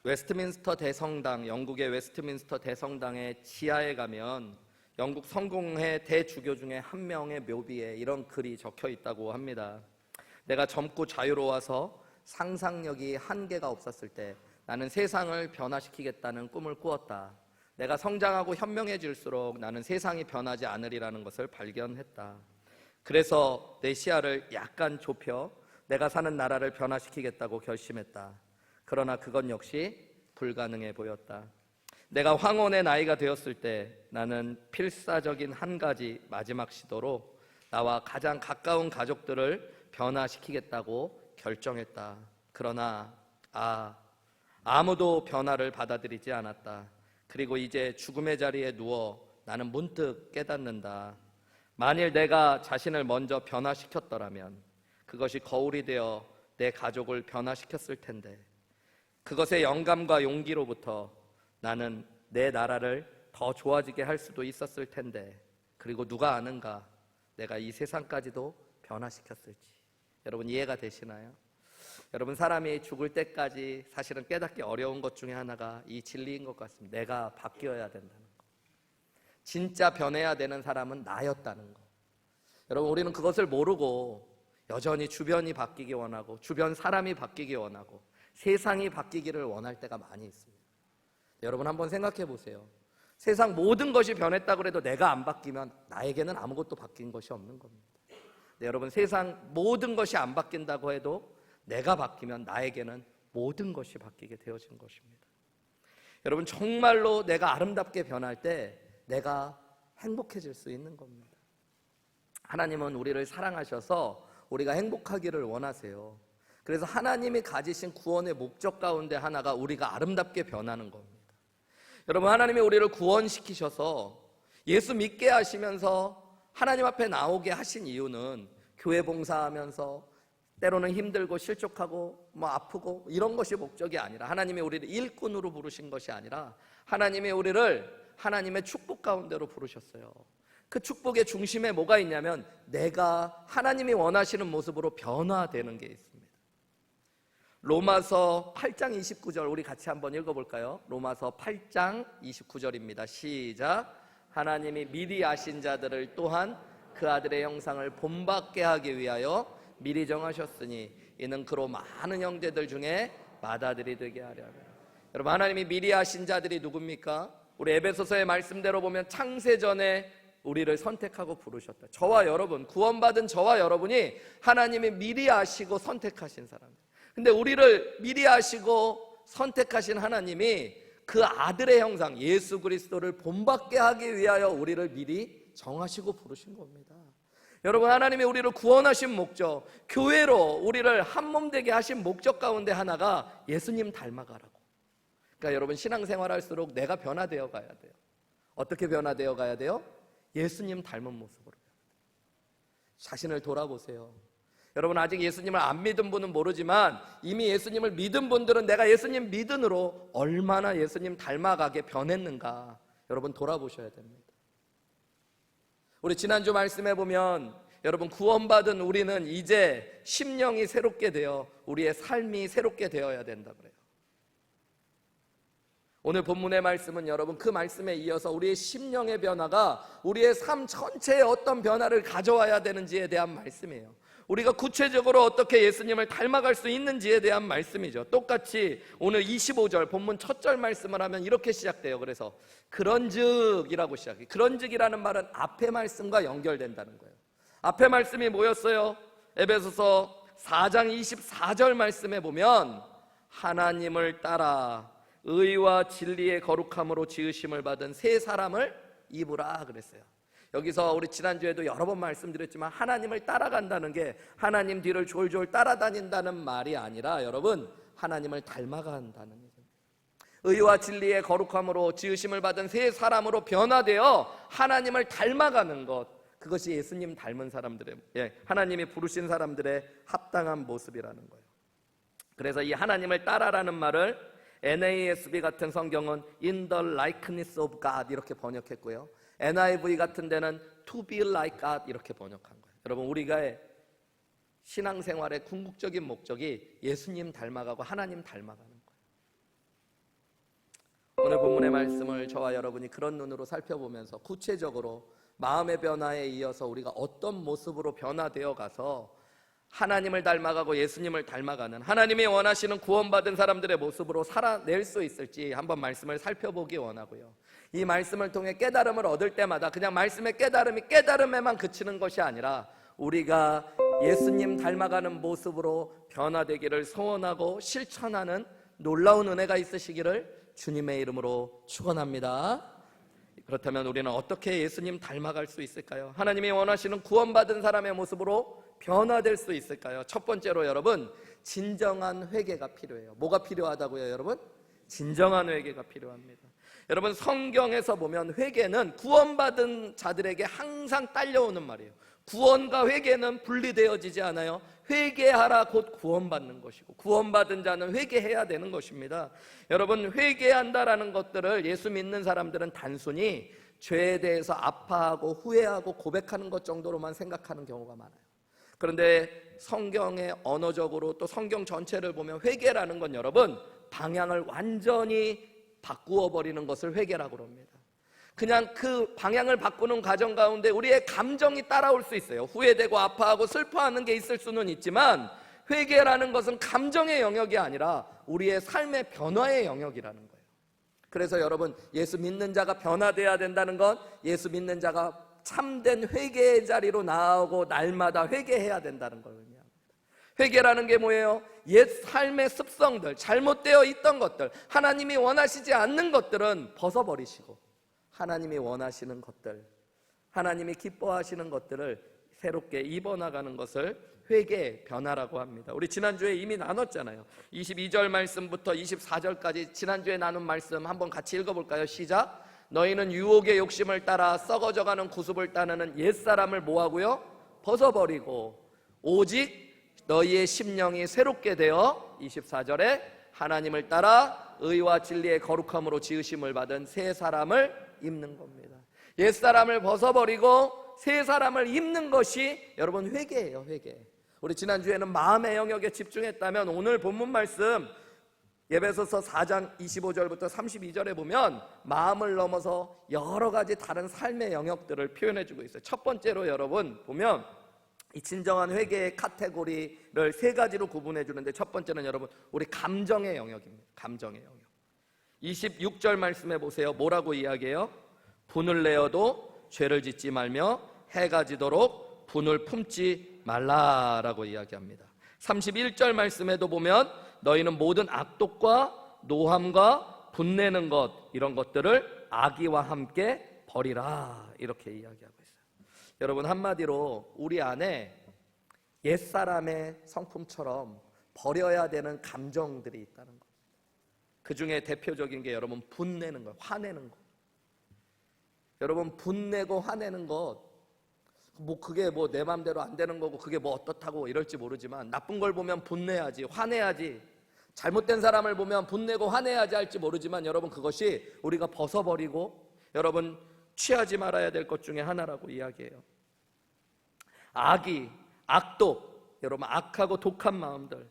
웨스트민스터 대성당, 영국의 웨스트민스터 대성당의 지하에 가면 영국 성공회 대주교 중에 한 명의 묘비에 이런 글이 적혀 있다고 합니다. 내가 젊고 자유로워서 상상력이 한계가 없었을 때 나는 세상을 변화시키겠다는 꿈을 꾸었다. 내가 성장하고 현명해질수록 나는 세상이 변하지 않으리라는 것을 발견했다. 그래서 내 시야를 약간 좁혀 내가 사는 나라를 변화시키겠다고 결심했다. 그러나 그건 역시 불가능해 보였다. 내가 황혼의 나이가 되었을 때 나는 필사적인 한 가지 마지막 시도로 나와 가장 가까운 가족들을 변화시키겠다고 결정했다. 그러나 아무도 변화를 받아들이지 않았다. 그리고 이제 죽음의 자리에 누워 나는 문득 깨닫는다. 만일 내가 자신을 먼저 변화시켰더라면 그것이 거울이 되어 내 가족을 변화시켰을 텐데, 그것의 영감과 용기로부터 나는 내 나라를 더 좋아지게 할 수도 있었을 텐데, 그리고 누가 아는가 내가 이 세상까지도 변화시켰을지. 여러분 이해가 되시나요? 여러분, 사람이 죽을 때까지 사실은 깨닫기 어려운 것 중에 하나가 이 진리인 것 같습니다. 내가 바뀌어야 된다는 것. 진짜 변해야 되는 사람은 나였다는 것. 여러분, 우리는 그것을 모르고 여전히 주변이 바뀌기 원하고 주변 사람이 바뀌기 원하고 세상이 바뀌기를 원할 때가 많이 있습니다. 여러분 한번 생각해 보세요. 세상 모든 것이 변했다고 해도 내가 안 바뀌면 나에게는 아무것도 바뀐 것이 없는 겁니다. 여러분, 세상 모든 것이 안 바뀐다고 해도 내가 바뀌면 나에게는 모든 것이 바뀌게 되어진 것입니다. 여러분, 정말로 내가 아름답게 변할 때 내가 행복해질 수 있는 겁니다. 하나님은 우리를 사랑하셔서 우리가 행복하기를 원하세요. 그래서 하나님이 가지신 구원의 목적 가운데 하나가 우리가 아름답게 변하는 겁니다. 여러분, 하나님이 우리를 구원시키셔서 예수 믿게 하시면서 하나님 앞에 나오게 하신 이유는 교회 봉사하면서 때로는 힘들고 실족하고 아프고 이런 것이 목적이 아니라, 하나님이 우리를 일꾼으로 부르신 것이 아니라 하나님이 우리를 하나님의 축복 가운데로 부르셨어요. 그 축복의 중심에 뭐가 있냐면 내가 하나님이 원하시는 모습으로 변화되는 게 있습니다. 로마서 8장 29절 우리 같이 한번 읽어볼까요? 로마서 8장 29절입니다. 시작. 하나님이 미리 아신 자들을 또한 그 아들의 형상을 본받게 하기 위하여 미리 정하셨으니 이는 그로 많은 형제들 중에 맏아들이 되게 하려 함이라. 여러분, 하나님이 미리 아신 자들이 누굽니까? 우리 에베소서의 말씀대로 보면 창세전에 우리를 선택하고 부르셨다. 저와 여러분, 구원받은 저와 여러분이 하나님이 미리 아시고 선택하신 사람들. 근데 우리를 미리 아시고 선택하신 하나님이 그 아들의 형상 예수 그리스도를 본받게 하기 위하여 우리를 미리 정하시고 부르신 겁니다. 여러분, 하나님이 우리를 구원하신 목적, 교회로 우리를 한 몸 되게 하신 목적 가운데 하나가 예수님 닮아가라고. 그러니까 여러분, 신앙생활 할수록 내가 변화되어 가야 돼요. 어떻게 변화되어 가야 돼요? 예수님 닮은 모습으로. 자신을 돌아보세요. 여러분, 아직 예수님을 안 믿은 분은 모르지만 이미 예수님을 믿은 분들은 내가 예수님 믿음으로 얼마나 예수님 닮아가게 변했는가 여러분 돌아보셔야 됩니다. 우리 지난주 말씀해 보면 여러분, 구원받은 우리는 이제 심령이 새롭게 되어 우리의 삶이 새롭게 되어야 된다 그래요. 오늘 본문의 말씀은 여러분 그 말씀에 이어서 우리의 심령의 변화가 우리의 삶 전체에 어떤 변화를 가져와야 되는지에 대한 말씀이에요. 우리가 구체적으로 어떻게 예수님을 닮아갈 수 있는지에 대한 말씀이죠. 똑같이 오늘 25절 본문 첫 절 말씀을 하면 이렇게 시작돼요. 그래서 그런즉이라고 시작해요. 그런즉이라는 말은 앞의 말씀과 연결된다는 거예요. 앞의 말씀이 뭐였어요? 에베소서 4장 24절 말씀에 보면 하나님을 따라 의와 진리의 거룩함으로 지으심을 받은 새 사람을 입으라 그랬어요. 여기서 우리 지난주에도 여러 번 말씀드렸지만 하나님을 따라간다는 게 하나님 뒤를 졸졸 따라다닌다는 말이 아니라 여러분 하나님을 닮아간다는 거죠. 의와 진리의 거룩함으로 지으심을 받은 새 사람으로 변화되어 하나님을 닮아가는 것, 그것이 예수님 닮은 사람들의, 하나님이 부르신 사람들의 합당한 모습이라는 거예요. 그래서 이 하나님을 따라라는 말을 NASB 같은 성경은 In the likeness of God 이렇게 번역했고요, NIV 같은 데는 To be like God 이렇게 번역한 거예요. 여러분, 우리가 신앙생활의 궁극적인 목적이 예수님 닮아가고 하나님 닮아가는 거예요. 오늘 본문의 말씀을 저와 여러분이 그런 눈으로 살펴보면서 구체적으로 마음의 변화에 이어서 우리가 어떤 모습으로 변화되어 가서 하나님을 닮아가고 예수님을 닮아가는, 하나님이 원하시는 구원받은 사람들의 모습으로 살아낼 수 있을지 한번 말씀을 살펴보기 원하고요. 이 말씀을 통해 깨달음을 얻을 때마다 그냥 말씀의 깨달음이 깨달음에만 그치는 것이 아니라 우리가 예수님 닮아가는 모습으로 변화되기를 소원하고 실천하는 놀라운 은혜가 있으시기를 주님의 이름으로 축원합니다. 그렇다면 우리는 어떻게 예수님 닮아갈 수 있을까요? 하나님이 원하시는 구원받은 사람의 모습으로 변화될 수 있을까요? 첫 번째로 여러분, 진정한 회개가 필요해요. 뭐가 필요하다고요, 여러분? 진정한 회개가 필요합니다. 여러분, 성경에서 보면 회개는 구원받은 자들에게 항상 딸려오는 말이에요. 구원과 회개는 분리되어지지 않아요. 회개하라 곧 구원받는 것이고, 구원받은 자는 회개해야 되는 것입니다. 여러분, 회개한다라는 것들을 예수 믿는 사람들은 단순히 죄에 대해서 아파하고 후회하고 고백하는 것 정도로만 생각하는 경우가 많아요. 그런데 성경의 언어적으로 또 성경 전체를 보면 회개라는 건 여러분, 방향을 완전히 바꾸어 버리는 것을 회개라고 합니다. 그냥 그 방향을 바꾸는 과정 가운데 우리의 감정이 따라올 수 있어요. 후회되고 아파하고 슬퍼하는 게 있을 수는 있지만, 회개라는 것은 감정의 영역이 아니라 우리의 삶의 변화의 영역이라는 거예요. 그래서 여러분, 예수 믿는 자가 변화되어야 된다는 건 예수 믿는 자가 참된 회개의 자리로 나아오고 날마다 회개해야 된다는 걸 의미합니다. 회개라는 게 뭐예요? 옛 삶의 습성들, 잘못되어 있던 것들, 하나님이 원하시지 않는 것들은 벗어버리시고 하나님이 원하시는 것들, 하나님이 기뻐하시는 것들을 새롭게 입어나가는 것을 회개의 변화라고 합니다. 우리 지난주에 이미 나눴잖아요. 22절 말씀부터 24절까지 지난주에 나눈 말씀 한번 같이 읽어볼까요? 시작. 너희는 유혹의 욕심을 따라 썩어져가는 구습을 따르는 옛사람을 뭐하고요? 벗어버리고 오직 너희의 심령이 새롭게 되어 24절에 하나님을 따라 의와 진리의 거룩함으로 지으심을 받은 새 사람을 입는 겁니다. 옛사람을 벗어버리고 새 사람을 입는 것이 여러분 회개예요. 회개. 우리 지난주에는 마음의 영역에 집중했다면 오늘 본문 말씀 에베소서 4장 25절부터 32절에 보면 마음을 넘어서 여러 가지 다른 삶의 영역들을 표현해주고 있어요. 첫 번째로 여러분 보면 이 진정한 회개의 카테고리를 세 가지로 구분해 주는데, 첫 번째는 여러분 우리 감정의 영역입니다. 감정의 영역. 26절 말씀해 보세요. 뭐라고 이야기해요? 분을 내어도 죄를 짓지 말며 해가 지도록 분을 품지 말라라고 이야기합니다. 31절 말씀에도 보면 너희는 모든 악독과 노함과 분내는 것, 이런 것들을 악의와 함께 버리라, 이렇게 이야기하고 있어요. 여러분, 한마디로 우리 안에 옛사람의 성품처럼 버려야 되는 감정들이 있다는 것. 그 중에 대표적인 게 여러분 분내는 것, 화내는 것. 여러분 분내고 화내는 것, 그게 내 마음대로 안 되는 거고 그게 어떻다고 이럴지 모르지만, 나쁜 걸 보면 분내야지, 화내야지, 잘못된 사람을 보면 분내고 화내야지 할지 모르지만, 여러분 그것이 우리가 벗어버리고 여러분 취하지 말아야 될 것 중에 하나라고 이야기해요. 악의, 악독, 여러분 악하고 독한 마음들,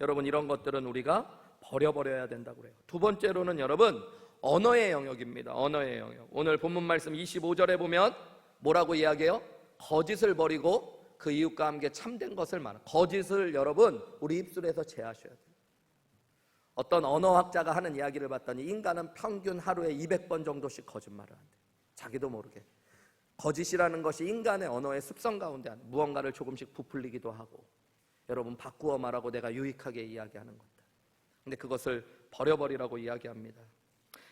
여러분 이런 것들은 우리가 버려버려야 된다고 그래요. 두 번째로는 여러분 언어의 영역입니다. 언어의 영역. 오늘 본문 말씀 25절에 보면 뭐라고 이야기해요? 거짓을 버리고 그 이웃과 함께 참된 것을 말하는, 거짓을 여러분 우리 입술에서 제하셔야 돼요. 어떤 언어학자가 하는 이야기를 봤더니 인간은 평균 하루에 200번 정도씩 거짓말을 한대요. 자기도 모르게. 거짓이라는 것이 인간의 언어의 습성 가운데 무언가를 조금씩 부풀리기도 하고, 여러분 바꾸어 말하고 내가 유익하게 이야기하는 것들. 근데 그것을 버려버리라고 이야기합니다.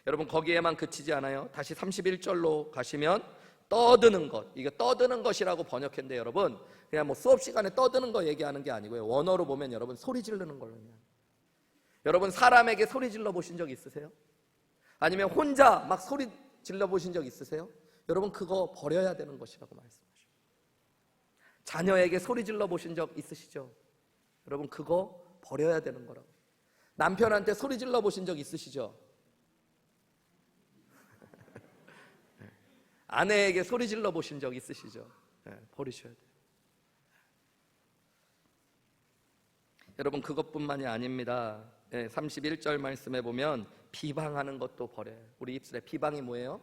여러분 거기에만 그치지 않아요. 다시 31절로 가시면 떠드는 것, 이게 떠드는 것이라고 번역했는데 여러분 그냥 수업 시간에 떠드는 거 얘기하는 게 아니고요. 원어로 보면 여러분 소리 지르는 걸로 해요. 여러분 사람에게 소리 질러 보신 적 있으세요? 아니면 혼자 막 소리 질러 보신 적 있으세요? 여러분 그거 버려야 되는 것이라고 말씀하십니다. 자녀에게 소리 질러 보신 적 있으시죠? 여러분 그거 버려야 되는 거라고. 남편한테 소리 질러 보신 적 있으시죠? 아내에게 소리 질러 보신 적 있으시죠? 버리셔야 돼요. 여러분 그것뿐만이 아닙니다. 31절 말씀에 보면 비방하는 것도 버려요. 우리 입술에 비방이 뭐예요?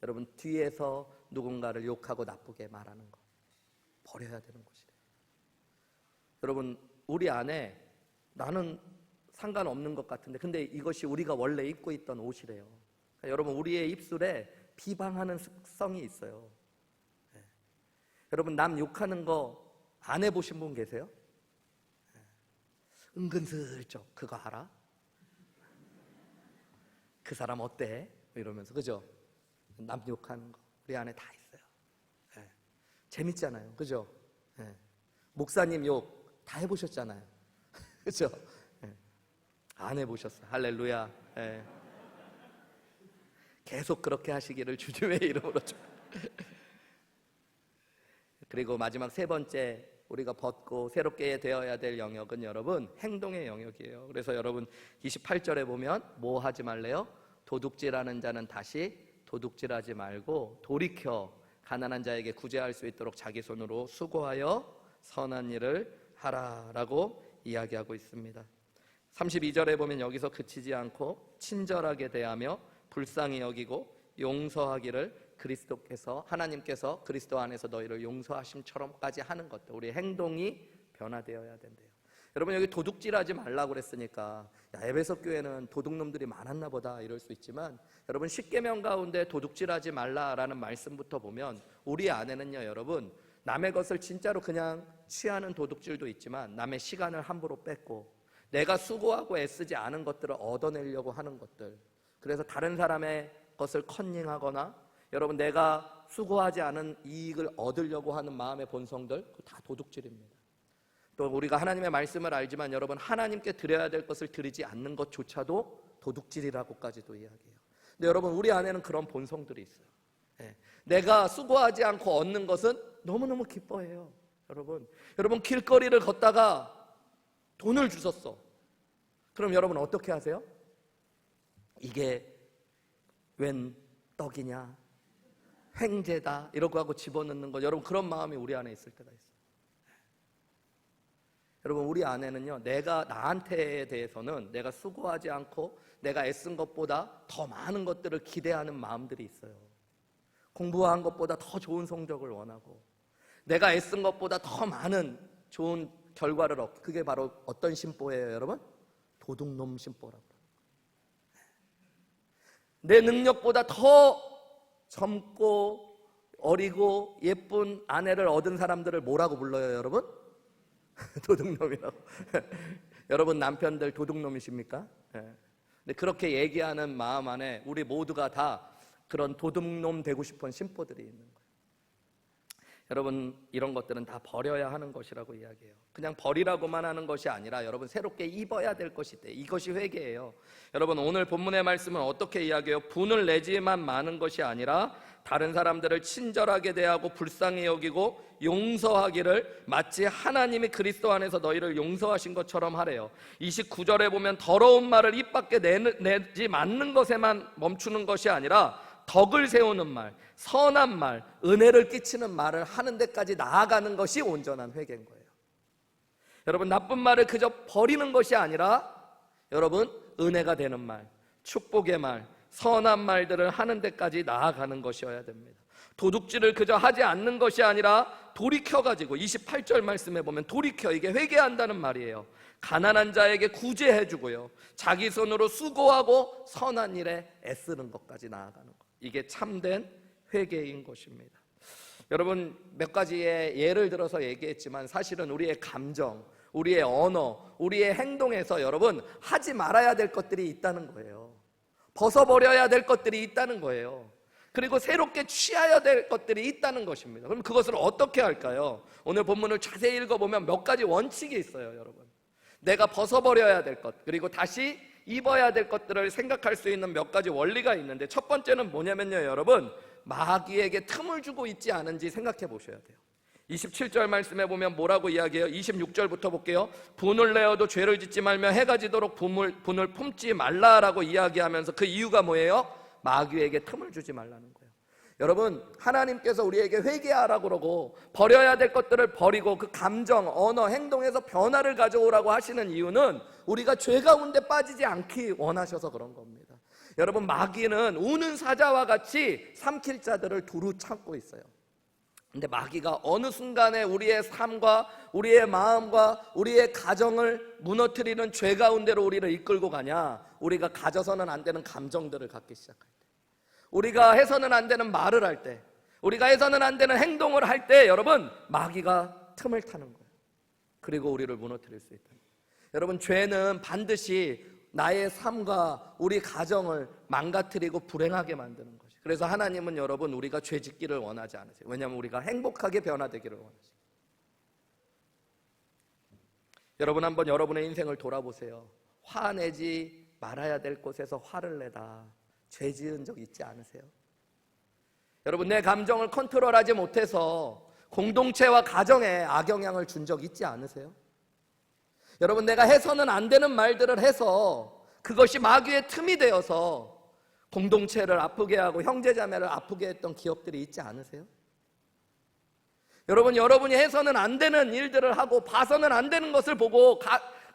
여러분, 뒤에서 누군가를 욕하고 나쁘게 말하는 거 버려야 되는 것이래요. 여러분, 우리 안에 나는 상관없는 것 같은데 근데 이것이 우리가 원래 입고 있던 옷이래요. 그러니까 여러분, 우리의 입술에 비방하는 습성이 있어요. 네. 여러분, 남 욕하는 거 안 해보신 분 계세요? 네. 은근슬쩍 그거 알아? 그 사람 어때? 이러면서, 그죠? 남 욕하는 거 우리 안에 다 있어요. 네. 재밌잖아요, 그죠? 네. 목사님 욕 다 해보셨잖아요. 그죠? 네. 안 해보셨어요. 할렐루야. 네. 계속 그렇게 하시기를 주님의 이름으로 좀. 그리고 마지막 세 번째 우리가 벗고 새롭게 되어야 될 영역은 여러분 행동의 영역이에요. 그래서 여러분 28절에 보면 뭐 하지 말래요? 도둑질하는 자는 다시 도둑질하지 말고 돌이켜 가난한 자에게 구제할 수 있도록 자기 손으로 수고하여 선한 일을 하라라고 이야기하고 있습니다. 32절에 보면 여기서 그치지 않고 친절하게 대하며 불쌍히 여기고 용서하기를 그리스도께서 하나님께서 그리스도 안에서 너희를 용서하심처럼까지 하는 것들, 우리의 행동이 변화되어야 된대요. 여러분, 여기 도둑질하지 말라고 그랬으니까 야, 에베소 교회는 도둑놈들이 많았나 보다 이럴 수 있지만 여러분, 십계명 가운데 도둑질하지 말라라는 말씀부터 보면 우리 안에는요, 여러분, 남의 것을 진짜로 그냥 취하는 도둑질도 있지만 남의 시간을 함부로 뺏고 내가 수고하고 애쓰지 않은 것들을 얻어내려고 하는 것들, 그래서 다른 사람의 것을 컨닝하거나 여러분 내가 수고하지 않은 이익을 얻으려고 하는 마음의 본성들, 그거 다 도둑질입니다. 또 우리가 하나님의 말씀을 알지만 여러분 하나님께 드려야 될 것을 드리지 않는 것조차도 도둑질이라고까지도 이야기해요. 근데 여러분 우리 안에는 그런 본성들이 있어요. 네. 내가 수고하지 않고 얻는 것은 너무너무 기뻐해요. 여러분 길거리를 걷다가 돈을 주셨어. 그럼 여러분 어떻게 하세요? 이게 웬 떡이냐, 횡재다 이러고 하고 집어넣는 거, 여러분 그런 마음이 우리 안에 있을 때가 있어요. 여러분 우리 안에는요, 내가 나한테에 대해서는 내가 수고하지 않고 내가 애쓴 것보다 더 많은 것들을 기대하는 마음들이 있어요. 공부한 것보다 더 좋은 성적을 원하고 내가 애쓴 것보다 더 많은 좋은 결과를 얻고, 그게 바로 어떤 심보예요 여러분? 도둑놈 심보라고. 내 능력보다 더 젊고 어리고 예쁜 아내를 얻은 사람들을 뭐라고 불러요 여러분? 도둑놈이라고. 여러분 남편들 도둑놈이십니까? 근데 그렇게 얘기하는 마음 안에 우리 모두가 다 그런 도둑놈 되고 싶은 심보들이 있는 거예요. 여러분 이런 것들은 다 버려야 하는 것이라고 이야기해요. 그냥 버리라고만 하는 것이 아니라 여러분 새롭게 입어야 될 것이 있대. 이것이 회개예요. 여러분 오늘 본문의 말씀은 어떻게 이야기해요? 분을 내지만 많은 것이 아니라 다른 사람들을 친절하게 대하고 불쌍히 여기고 용서하기를 마치 하나님이 그리스도 안에서 너희를 용서하신 것처럼 하래요. 29절에 보면 더러운 말을 입 밖에 내지 않는 것에만 멈추는 것이 아니라 덕을 세우는 말, 선한 말, 은혜를 끼치는 말을 하는 데까지 나아가는 것이 온전한 회개인 거예요. 여러분 나쁜 말을 그저 버리는 것이 아니라 여러분 은혜가 되는 말, 축복의 말, 선한 말들을 하는 데까지 나아가는 것이어야 됩니다. 도둑질을 그저 하지 않는 것이 아니라 돌이켜가지고 28절 말씀에 보면 돌이켜, 이게 회개한다는 말이에요. 가난한 자에게 구제해주고요, 자기 손으로 수고하고 선한 일에 애쓰는 것까지 나아가는 것, 이게 참된 회개인 것입니다. 여러분 몇 가지의 예를 들어서 얘기했지만 사실은 우리의 감정, 우리의 언어, 우리의 행동에서 여러분 하지 말아야 될 것들이 있다는 거예요. 벗어버려야 될 것들이 있다는 거예요. 그리고 새롭게 취해야 될 것들이 있다는 것입니다. 그럼 그것을 어떻게 할까요? 오늘 본문을 자세히 읽어보면 몇 가지 원칙이 있어요 여러분. 내가 벗어버려야 될 것, 그리고 다시 입어야 될 것들을 생각할 수 있는 몇 가지 원리가 있는데, 첫 번째는 뭐냐면요 여러분, 마귀에게 틈을 주고 있지 않은지 생각해 보셔야 돼요. 27절 말씀에 보면 뭐라고 이야기해요? 26절부터 볼게요. 분을 내어도 죄를 짓지 말며 해가 지도록 분을 품지 말라라고 이야기하면서 그 이유가 뭐예요? 마귀에게 틈을 주지 말라는 거예요. 여러분, 하나님께서 우리에게 회개하라고 그러고 버려야 될 것들을 버리고 그 감정, 언어, 행동에서 변화를 가져오라고 하시는 이유는 우리가 죄 가운데 빠지지 않기 원하셔서 그런 겁니다. 여러분, 마귀는 우는 사자와 같이 삼킬 자들을 두루 참고 있어요. 근데 마귀가 어느 순간에 우리의 삶과 우리의 마음과 우리의 가정을 무너뜨리는 죄 가운데로 우리를 이끌고 가냐? 우리가 가져서는 안 되는 감정들을 갖기 시작할 때, 우리가 해서는 안 되는 말을 할 때, 우리가 해서는 안 되는 행동을 할 때, 여러분, 마귀가 틈을 타는 거예요. 그리고 우리를 무너뜨릴 수 있다. 여러분, 죄는 반드시 나의 삶과 우리 가정을 망가뜨리고 불행하게 만드는 거예요. 그래서 하나님은 여러분, 우리가 죄 짓기를 원하지 않으세요. 왜냐하면 우리가 행복하게 변화되기를 원하세요. 여러분, 한번 여러분의 인생을 돌아보세요. 화내지 말아야 될 곳에서 화를 내다 죄 지은 적 있지 않으세요? 여러분, 내 감정을 컨트롤하지 못해서 공동체와 가정에 악영향을 준 적 있지 않으세요? 여러분, 내가 해서는 안 되는 말들을 해서 그것이 마귀의 틈이 되어서 공동체를 아프게 하고 형제자매를 아프게 했던 기억들이 있지 않으세요? 여러분, 여러분이 해서는 안 되는 일들을 하고 봐서는 안 되는 것을 보고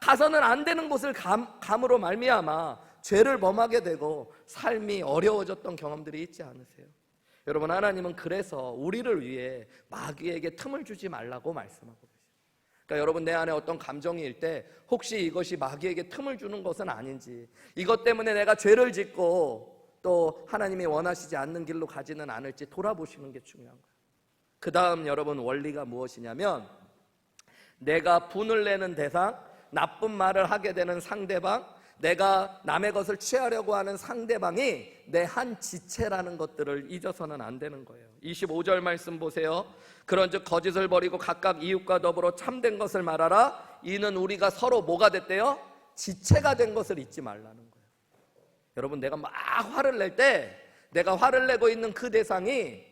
가서는 안 되는 곳을 감으로 말미암아 죄를 범하게 되고 삶이 어려워졌던 경험들이 있지 않으세요? 여러분, 하나님은 그래서 우리를 위해 마귀에게 틈을 주지 말라고 말씀하고 계세요. 그러니까 여러분, 내 안에 어떤 감정이 일 때 혹시 이것이 마귀에게 틈을 주는 것은 아닌지, 이것 때문에 내가 죄를 짓고 또 하나님이 원하시지 않는 길로 가지는 않을지 돌아보시는 게 중요한 거예요. 그 다음 여러분, 원리가 무엇이냐면, 내가 분을 내는 대상, 나쁜 말을 하게 되는 상대방, 내가 남의 것을 취하려고 하는 상대방이 내 한 지체라는 것들을 잊어서는 안 되는 거예요. 25절 말씀 보세요. 그런즉 거짓을 버리고 각각 이웃과 더불어 참된 것을 말하라. 이는 우리가 서로 뭐가 됐대요? 지체가 된 것을 잊지 말라는 거예요. 여러분, 내가 막 화를 낼 때, 내가 화를 내고 있는 그 대상이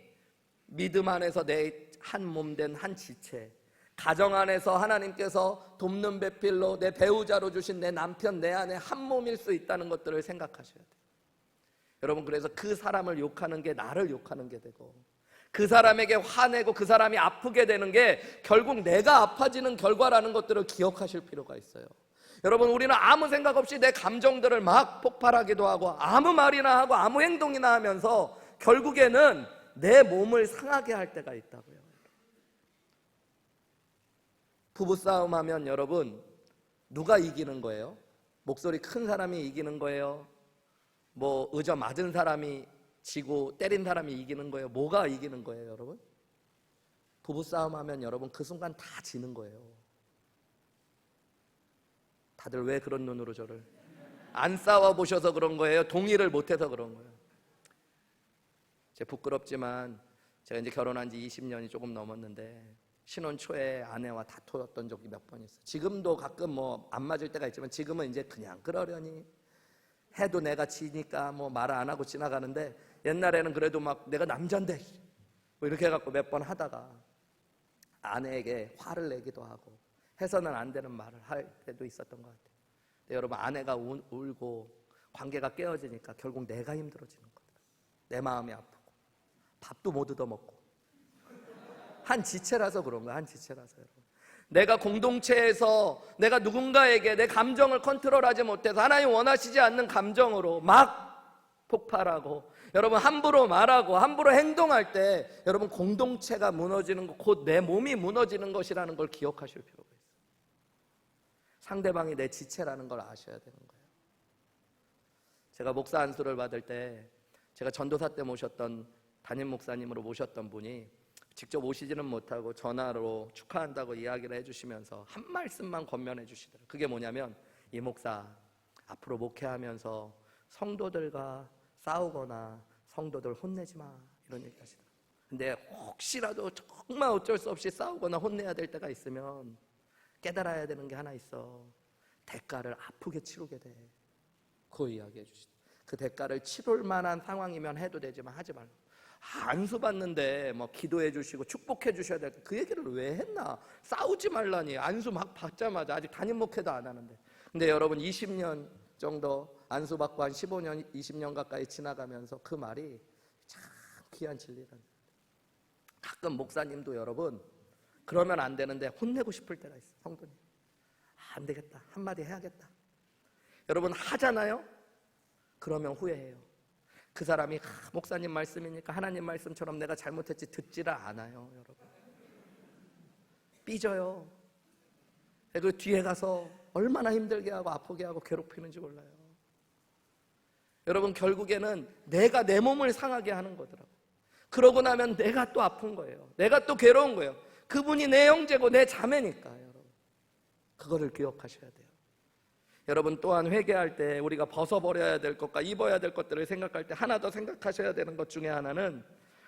믿음 안에서 내 한 몸 된 한 지체, 가정 안에서 하나님께서 돕는 배필로 내 배우자로 주신 내 남편, 내 아내 한 몸일 수 있다는 것들을 생각하셔야 돼요. 여러분, 그래서 그 사람을 욕하는 게 나를 욕하는 게 되고, 그 사람에게 화내고 그 사람이 아프게 되는 게 결국 내가 아파지는 결과라는 것들을 기억하실 필요가 있어요. 여러분, 우리는 아무 생각 없이 내 감정들을 막 폭발하기도 하고 아무 말이나 하고 아무 행동이나 하면서 결국에는 내 몸을 상하게 할 때가 있다고요. 부부싸움 하면 여러분, 누가 이기는 거예요? 목소리 큰 사람이 이기는 거예요? 뭐 의저 맞은 사람이 지고 때린 사람이 이기는 거예요? 뭐가 이기는 거예요, 여러분? 부부싸움 하면 여러분, 그 순간 다 지는 거예요. 다들 왜 그런 눈으로 저를? 안 싸워보셔서 그런 거예요? 동의를 못해서 그런 거예요? 제가 부끄럽지만 제가 이제 결혼한 지 20년이 조금 넘었는데 신혼 초에 아내와 다투었던 적이 몇 번 있어요. 지금도 가끔 뭐 안 맞을 때가 있지만 지금은 이제 그냥 그러려니 해도 내가 지니까 뭐 말 안 하고 지나가는데, 옛날에는 그래도 막 내가 남잔데 뭐 이렇게 해갖고 몇 번 하다가 아내에게 화를 내기도 하고 해서는 안 되는 말을 할 때도 있었던 것 같아요. 근데 여러분, 아내가 울고 관계가 깨어지니까 결국 내가 힘들어지는 거예요. 내 마음이 아프고 밥도 못 얻어먹고 한 지체라서 그런 거야. 한 지체라서. 여러분, 내가 공동체에서 내가 누군가에게 내 감정을 컨트롤하지 못해서 하나님 원하시지 않는 감정으로 막 폭발하고, 여러분, 함부로 말하고 함부로 행동할 때 여러분, 공동체가 무너지는 것, 곧 내 몸이 무너지는 것이라는 걸 기억하실 필요가 있어요. 상대방이 내 지체라는 걸 아셔야 되는 거예요. 제가 목사 안수를 받을 때, 제가 전도사 때 모셨던 담임 목사님으로 모셨던 분이 직접 오시지는 못하고 전화로 축하한다고 이야기를 해주시면서 한 말씀만 권면해 주시더라고요. 그게 뭐냐면, 이 목사 앞으로 목회하면서 성도들과 싸우거나 성도들 혼내지 마, 이런 얘기 하시더라고요. 근데 혹시라도 정말 어쩔 수 없이 싸우거나 혼내야 될 때가 있으면 깨달아야 되는 게 하나 있어. 대가를 아프게 치르게 돼. 그 이야기해 주시더라고요. 그 대가를 치룰 만한 상황이면 해도 되지만 하지 말고, 안수 받는데 뭐 기도해 주시고 축복해 주셔야 될 때 그 얘기를 왜 했나? 싸우지 말라니. 안수 막 받자마자, 아직 담임 목회도 안 하는데. 근데 여러분, 20년 정도 안수 받고 한 15년, 20년 가까이 지나가면서 그 말이 참 귀한 진리라는. 가끔 목사님도 여러분 그러면 안 되는데 혼내고 싶을 때가 있어요. 성도님, 안 되겠다, 한마디 해야겠다. 여러분 하잖아요? 그러면 후회해요. 그 사람이 목사님 말씀이니까 하나님 말씀처럼 내가 잘못했지 듣지를 않아요. 여러분 삐져요. 그 뒤에 가서 얼마나 힘들게 하고 아프게 하고 괴롭히는지 몰라요. 여러분 결국에는 내가 내 몸을 상하게 하는 거더라고요. 그러고 나면 내가 또 아픈 거예요. 내가 또 괴로운 거예요. 그분이 내 형제고 내 자매니까. 여러분 그거를 기억하셔야 돼요. 여러분 또한 회개할 때 우리가 벗어버려야 될 것과 입어야 될 것들을 생각할 때 하나 더 생각하셔야 되는 것 중에 하나는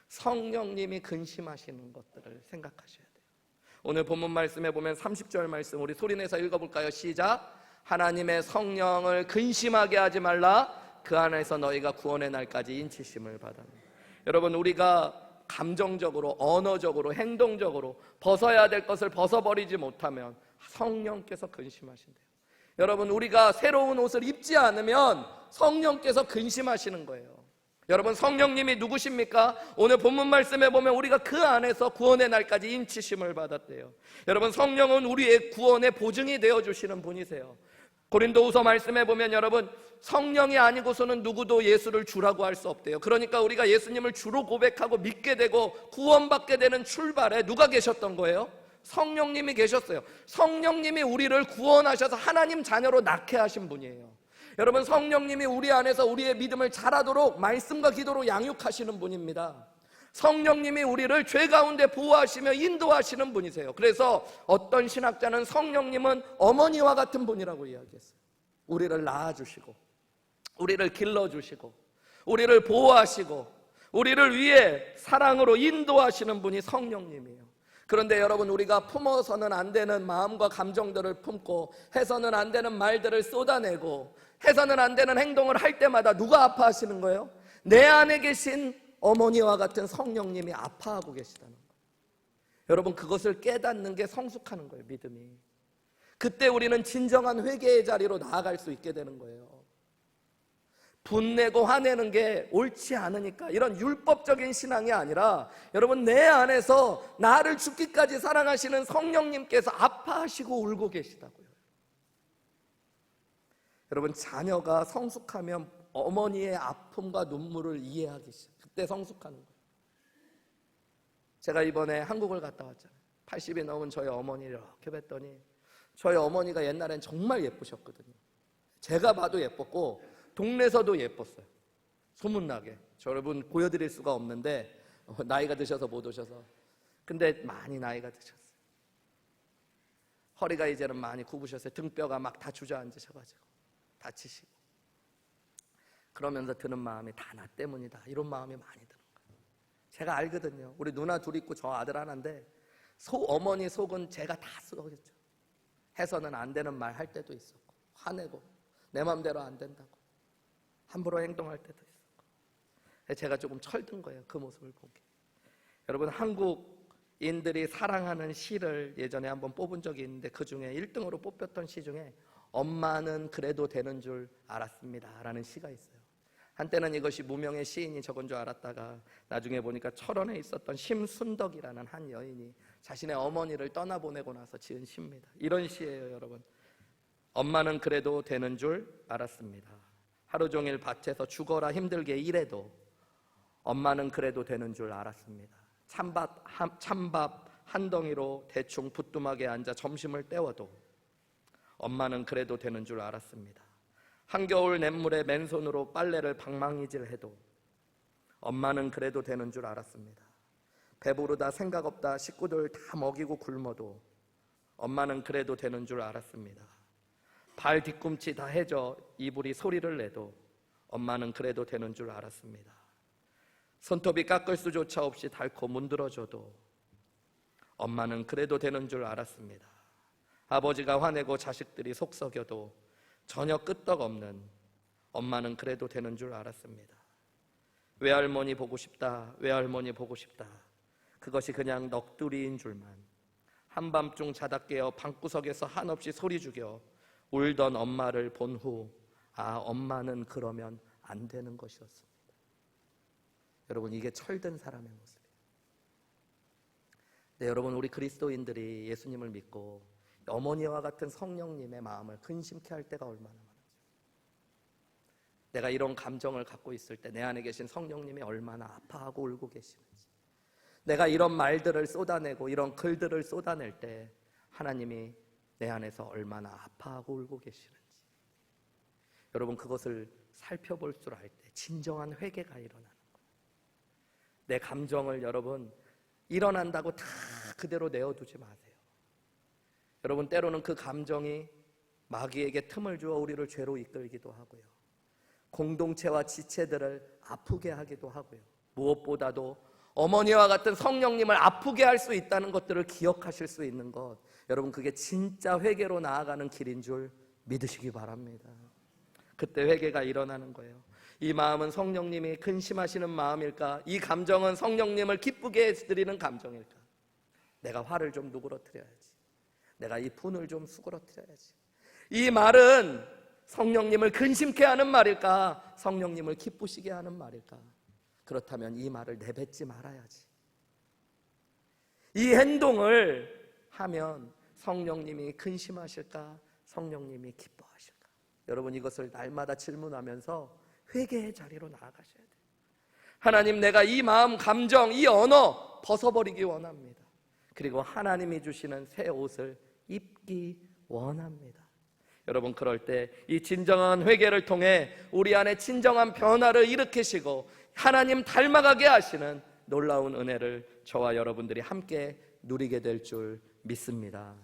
성령님이 근심하시는 것들을 생각하셔야 돼요. 오늘 본문 말씀에 보면 30절 말씀 우리 소리내서 읽어볼까요? 시작. 하나님의 성령을 근심하게 하지 말라. 그 안에서 너희가 구원의 날까지 인치심을 받았네. 여러분 우리가 감정적으로 언어적으로 행동적으로 벗어야 될 것을 벗어버리지 못하면 성령께서 근심하신대요. 여러분 우리가 새로운 옷을 입지 않으면 성령께서 근심하시는 거예요. 여러분 성령님이 누구십니까? 오늘 본문 말씀에 보면 우리가 그 안에서 구원의 날까지 인치심을 받았대요. 여러분 성령은 우리의 구원의 보증이 되어주시는 분이세요. 고린도후서 말씀에 보면 여러분 성령이 아니고서는 누구도 예수를 주라고 할 수 없대요. 그러니까 우리가 예수님을 주로 고백하고 믿게 되고 구원받게 되는 출발에 누가 계셨던 거예요? 성령님이 계셨어요. 성령님이 우리를 구원하셔서 하나님 자녀로 낳게 하신 분이에요. 여러분 성령님이 우리 안에서 우리의 믿음을 자라도록 말씀과 기도로 양육하시는 분입니다. 성령님이 우리를 죄 가운데 보호하시며 인도하시는 분이세요. 그래서 어떤 신학자는 성령님은 어머니와 같은 분이라고 이야기했어요. 우리를 낳아주시고 우리를 길러주시고 우리를 보호하시고 우리를 위해 사랑으로 인도하시는 분이 성령님이에요. 그런데 여러분 우리가 품어서는 안 되는 마음과 감정들을 품고 해서는 안 되는 말들을 쏟아내고 해서는 안 되는 행동을 할 때마다 누가 아파하시는 거예요? 내 안에 계신 어머니와 같은 성령님이 아파하고 계시다는 거예요. 여러분 그것을 깨닫는 게 성숙하는 거예요. 믿음이. 그때 우리는 진정한 회개의 자리로 나아갈 수 있게 되는 거예요. 분내고 화내는 게 옳지 않으니까 이런 율법적인 신앙이 아니라 여러분 내 안에서 나를 죽기까지 사랑하시는 성령님께서 아파하시고 울고 계시다고요. 여러분 자녀가 성숙하면 어머니의 아픔과 눈물을 이해하기 시작. 그때 성숙하는 거예요. 제가 이번에 한국을 갔다 왔잖아요. 80이 넘은 저희 어머니를 이렇게 뵀더니 저희 어머니가 옛날엔 정말 예쁘셨거든요. 제가 봐도 예뻤고 동네에서도 예뻤어요. 소문나게. 저 여러분 보여드릴 수가 없는데 나이가 드셔서 못 오셔서. 근데 많이 나이가 드셨어요. 허리가 이제는 많이 굽으셨어요. 등뼈가 막 다 주저앉으셔가지고 다치시고. 그러면서 드는 마음이 다 나 때문이다. 이런 마음이 많이 드는 거예요. 제가 알거든요. 우리 누나 둘 있고 저 아들 하나인데 어머니 속은 제가 다 썩였죠. 해서는 안 되는 말 할 때도 있었고 화내고 내 맘대로 안 된다고 함부로 행동할 때도 있었고 제가 조금 철든 거예요. 그 모습을 보게. 여러분 한국인들이 사랑하는 시를 예전에 한번 뽑은 적이 있는데 그 중에 1등으로 뽑혔던 시 중에 엄마는 그래도 되는 줄 알았습니다 라는 시가 있어요. 한때는 이것이 무명의 시인이 적은 줄 알았다가 나중에 보니까 철원에 있었던 심순덕이라는 한 여인이 자신의 어머니를 떠나보내고 나서 지은 시입니다. 이런 시예요. 여러분 엄마는 그래도 되는 줄 알았습니다. 하루 종일 밭에서 죽어라 힘들게 일해도 엄마는 그래도 되는 줄 알았습니다. 찬밥 한 덩이로 대충 부뚜막에 앉아 점심을 때워도 엄마는 그래도 되는 줄 알았습니다. 한겨울 냇물에 맨손으로 빨래를 방망이질해도 엄마는 그래도 되는 줄 알았습니다. 배부르다 생각 없다 식구들 다 먹이고 굶어도 엄마는 그래도 되는 줄 알았습니다. 발 뒤꿈치 다 해져 이불이 소리를 내도 엄마는 그래도 되는 줄 알았습니다. 손톱이 깎을 수조차 없이 닳고 문드러져도 엄마는 그래도 되는 줄 알았습니다. 아버지가 화내고 자식들이 속썩여도 전혀 끄떡없는 엄마는 그래도 되는 줄 알았습니다. 외할머니 보고 싶다, 외할머니 보고 싶다. 그것이 그냥 넋두리인 줄만. 한밤중 자다 깨어 방구석에서 한없이 소리 죽여 울던 엄마를 본 후 아, 엄마는 그러면 안 되는 것이었습니다. 여러분, 이게 철든 사람의 모습이에요. 네, 여러분, 우리 그리스도인들이 예수님을 믿고 어머니와 같은 성령님의 마음을 근심케 할 때가 얼마나 많은지, 내가 이런 감정을 갖고 있을 때 내 안에 계신 성령님이 얼마나 아파하고 울고 계시는지, 내가 이런 말들을 쏟아내고 이런 글들을 쏟아낼 때 하나님이 내 안에서 얼마나 아파하고 울고 계시는지, 여러분, 그것을 살펴볼 줄 알 때 진정한 회개가 일어나는 거예요. 내 감정을 여러분 일어난다고 다 그대로 내어두지 마세요. 여러분, 때로는 그 감정이 마귀에게 틈을 주어 우리를 죄로 이끌기도 하고요, 공동체와 지체들을 아프게 하기도 하고요, 무엇보다도 어머니와 같은 성령님을 아프게 할 수 있다는 것들을 기억하실 수 있는 것, 여러분, 그게 진짜 회개로 나아가는 길인 줄 믿으시기 바랍니다. 그때 회개가 일어나는 거예요. 이 마음은 성령님이 근심하시는 마음일까? 이 감정은 성령님을 기쁘게 해드리는 감정일까? 내가 화를 좀 누그러뜨려야지, 내가 이 분을 좀 수그러뜨려야지. 이 말은 성령님을 근심케 하는 말일까? 성령님을 기쁘시게 하는 말일까? 그렇다면 이 말을 내뱉지 말아야지. 이 행동을 하면 성령님이 근심하실까? 성령님이 기뻐하실까? 여러분, 이것을 날마다 질문하면서 회개의 자리로 나아가셔야 돼요. 하나님, 내가 이 마음, 감정, 이 언어 벗어버리기 원합니다. 그리고 하나님이 주시는 새 옷을 입기 원합니다. 여러분, 그럴 때 이 진정한 회개를 통해 우리 안에 진정한 변화를 일으키시고 하나님 닮아가게 하시는 놀라운 은혜를 저와 여러분들이 함께 누리게 될 줄 믿습니다.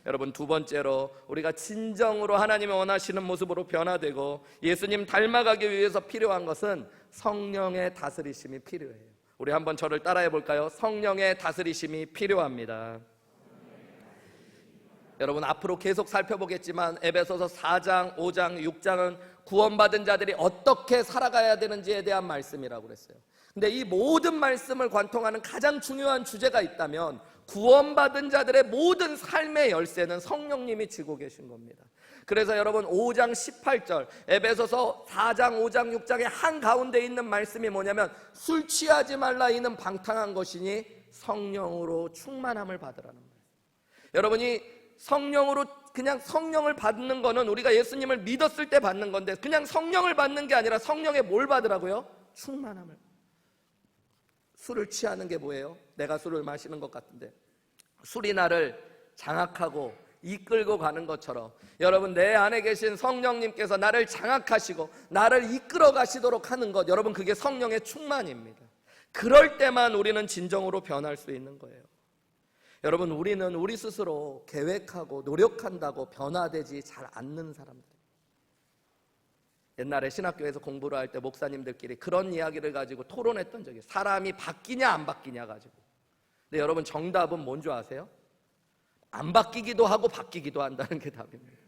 여러분, 두 번째로 우리가 진정으로 하나님이 원하시는 모습으로 변화되고 예수님 닮아가기 위해서 필요한 것은 성령의 다스리심이 필요해요. 우리 한번 저를 따라해 볼까요? 성령의 다스리심이 필요합니다. 여러분, 앞으로 계속 살펴보겠지만 에베소서 4장, 5장, 6장은 구원받은 자들이 어떻게 살아가야 되는지에 대한 말씀이라고 그랬어요. 근데 이 모든 말씀을 관통하는 가장 중요한 주제가 있다면 구원받은 자들의 모든 삶의 열쇠는 성령님이 쥐고 계신 겁니다. 그래서 여러분, 5장 18절, 에베소서 4장, 5장, 6장의 한가운데 있는 말씀이 뭐냐면 술 취하지 말라 이는 방탕한 것이니 성령으로 충만함을 받으라는 거예요. 여러분이 성령으로 그냥 성령을 받는 거는 우리가 예수님을 믿었을 때 받는 건데, 그냥 성령을 받는 게 아니라 성령에 뭘 받으라고요? 충만함을. 술을 취하는 게 뭐예요? 내가 술을 마시는 것 같은데 술이 나를 장악하고 이끌고 가는 것처럼 여러분, 내 안에 계신 성령님께서 나를 장악하시고 나를 이끌어 가시도록 하는 것, 여러분, 그게 성령의 충만입니다. 그럴 때만 우리는 진정으로 변할 수 있는 거예요. 여러분, 우리는 우리 스스로 계획하고 노력한다고 변화되지 잘 않는 사람들. 옛날에 신학교에서 공부를 할 때 목사님들끼리 그런 이야기를 가지고 토론했던 적이 있어요. 사람이 바뀌냐 안 바뀌냐 가지고. 근데 여러분, 정답은 뭔 줄 아세요? 안 바뀌기도 하고 바뀌기도 한다는 게 답입니다.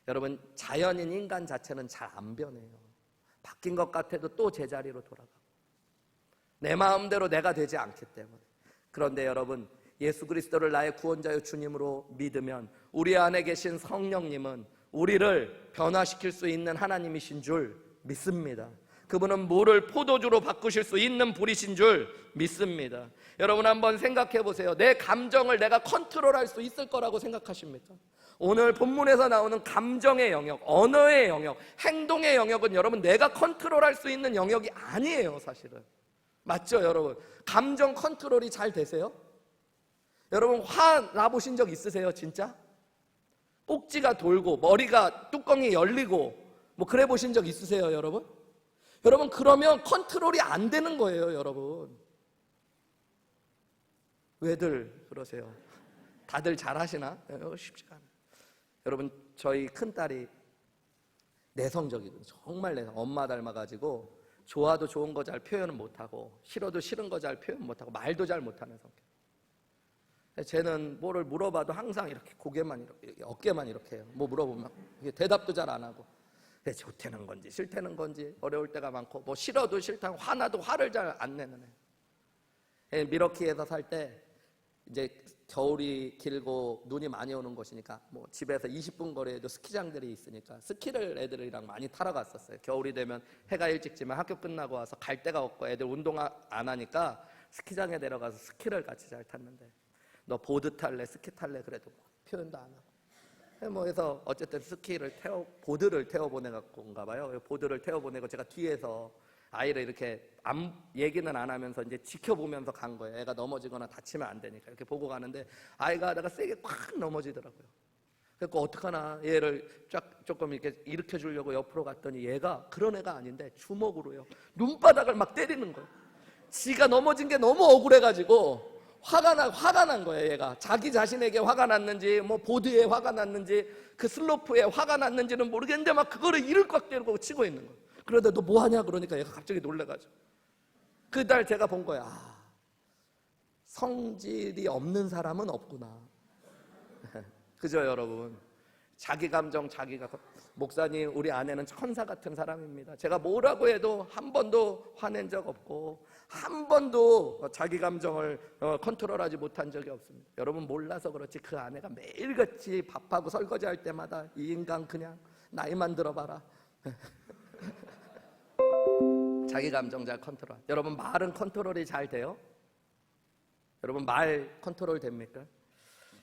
여러분, 자연인 인간 자체는 잘 안 변해요. 바뀐 것 같아도 또 제자리로 돌아가고 내 마음대로 내가 되지 않기 때문에. 그런데 여러분, 예수 그리스도를 나의 구원자여 주님으로 믿으면 우리 안에 계신 성령님은 우리를 변화시킬 수 있는 하나님이신 줄 믿습니다. 그분은 물을 포도주로 바꾸실 수 있는 분이신 줄 믿습니다. 여러분, 한번 생각해 보세요. 내 감정을 내가 컨트롤할 수 있을 거라고 생각하십니까? 오늘 본문에서 나오는 감정의 영역, 언어의 영역, 행동의 영역은 여러분, 내가 컨트롤할 수 있는 영역이 아니에요, 사실은. 맞죠, 여러분? 감정 컨트롤이 잘 되세요? 여러분, 화 나보신 적 있으세요, 진짜? 꼭지가 돌고 머리가 뚜껑이 열리고 뭐 그래 보신 적 있으세요, 여러분? 여러분, 그러면 컨트롤이 안 되는 거예요, 여러분. 왜들 그러세요? 다들 잘하시나? 쉽지가 않아요. 여러분, 저희 큰딸이 내성적이거든요. 정말 내성. 엄마 닮아가지고 좋아도 좋은 거 잘 표현은 못하고 싫어도 싫은 거 잘 표현 못하고 말도 잘 못하는 성격. 쟤는 뭐를 물어봐도 항상 이렇게 고개만 이렇게, 어깨만 이렇게 해요. 뭐 물어보면 대답도 잘 안 하고, 좋다는 건지 싫다는 건지 어려울 때가 많고, 뭐 싫어도 싫다고 화나도 화를 잘 안 내는 애. 미러키에서 살 때 이제 겨울이 길고 눈이 많이 오는 곳이니까 뭐 집에서 20분 거리에도 스키장들이 있으니까 스키를 애들이랑 많이 타러 갔었어요. 겨울이 되면 해가 일찍 지면 학교 끝나고 와서 갈 데가 없고 애들 운동 안 하니까 스키장에 내려가서 스키를 같이 잘 탔는데, 너 보드 탈래 스키 탈래 그래도 표현도 안 하고 뭐 해서 어쨌든 보드를 태워 보내갖고인가 봐요. 보드를 태워 보내고 제가 뒤에서 아이를 이렇게 얘기는 안 하면서 이제 지켜보면서 간 거예요. 애가 넘어지거나 다치면 안 되니까 이렇게 보고 가는데 아이가 내가 세게 콱 넘어지더라고요. 그래서 어떡하나 얘를 쫙 조금 이렇게 일으켜 주려고 옆으로 갔더니 얘가 그런 애가 아닌데 주먹으로요 눈바닥을 막 때리는 거예요. 지가 넘어진 게 너무 억울해가지고 화가 난 거예요. 얘가 자기 자신에게 화가 났는지 뭐 보드에 화가 났는지 그 슬로프에 화가 났는지는 모르겠는데 막 그거를 이를 꽉 때리고 치고 있는 거예요. 그러다 너 뭐 하냐 그러니까 얘가 갑자기 놀래가지고 그날 제가 본 거야. 성질이 없는 사람은 없구나. 그죠 여러분? 자기 감정 자기가. 목사님 우리 아내는 천사 같은 사람입니다. 제가 뭐라고 해도 한 번도 화낸 적 없고 한 번도 자기 감정을 컨트롤하지 못한 적이 없습니다. 여러분 몰라서 그렇지 그 아내가 매일같이 밥하고 설거지할 때마다 이 인간 그냥 나이만 들어봐라. 자기 감정 잘 컨트롤. 여러분 말은 컨트롤이 잘 돼요? 여러분 말 컨트롤 됩니까?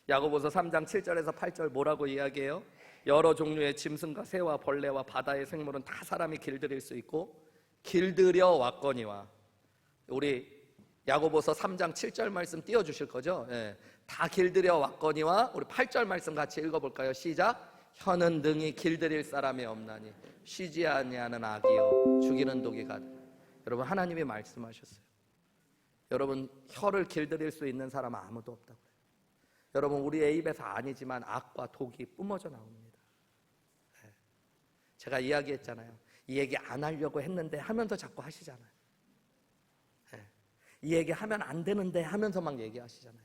야고보서 3장 7절에서 8절 뭐라고 이야기해요? 여러 종류의 짐승과 새와 벌레와 바다의 생물은 다 사람이 길들일 수 있고 길들여 왔거니와. 우리 야고보서 3장 7절 말씀 띄워주실 거죠? 예. 다 길들여 왔거니와. 우리 8절 말씀 같이 읽어볼까요? 시작. 혀는 능히 길들일 사람이 없나니 쉬지 아니하는 악이요 죽이는 독이 가득. 여러분 하나님이 말씀하셨어요. 여러분 혀를 길들일 수 있는 사람은 아무도 없다고 그래요. 여러분 우리의 입에서 아니지만 악과 독이 뿜어져 나옵니다. 네. 제가 이야기했잖아요. 이 얘기 안 하려고 했는데 하면서 자꾸 하시잖아요. 네. 이 얘기 하면 안 되는데 하면서 막 얘기하시잖아요.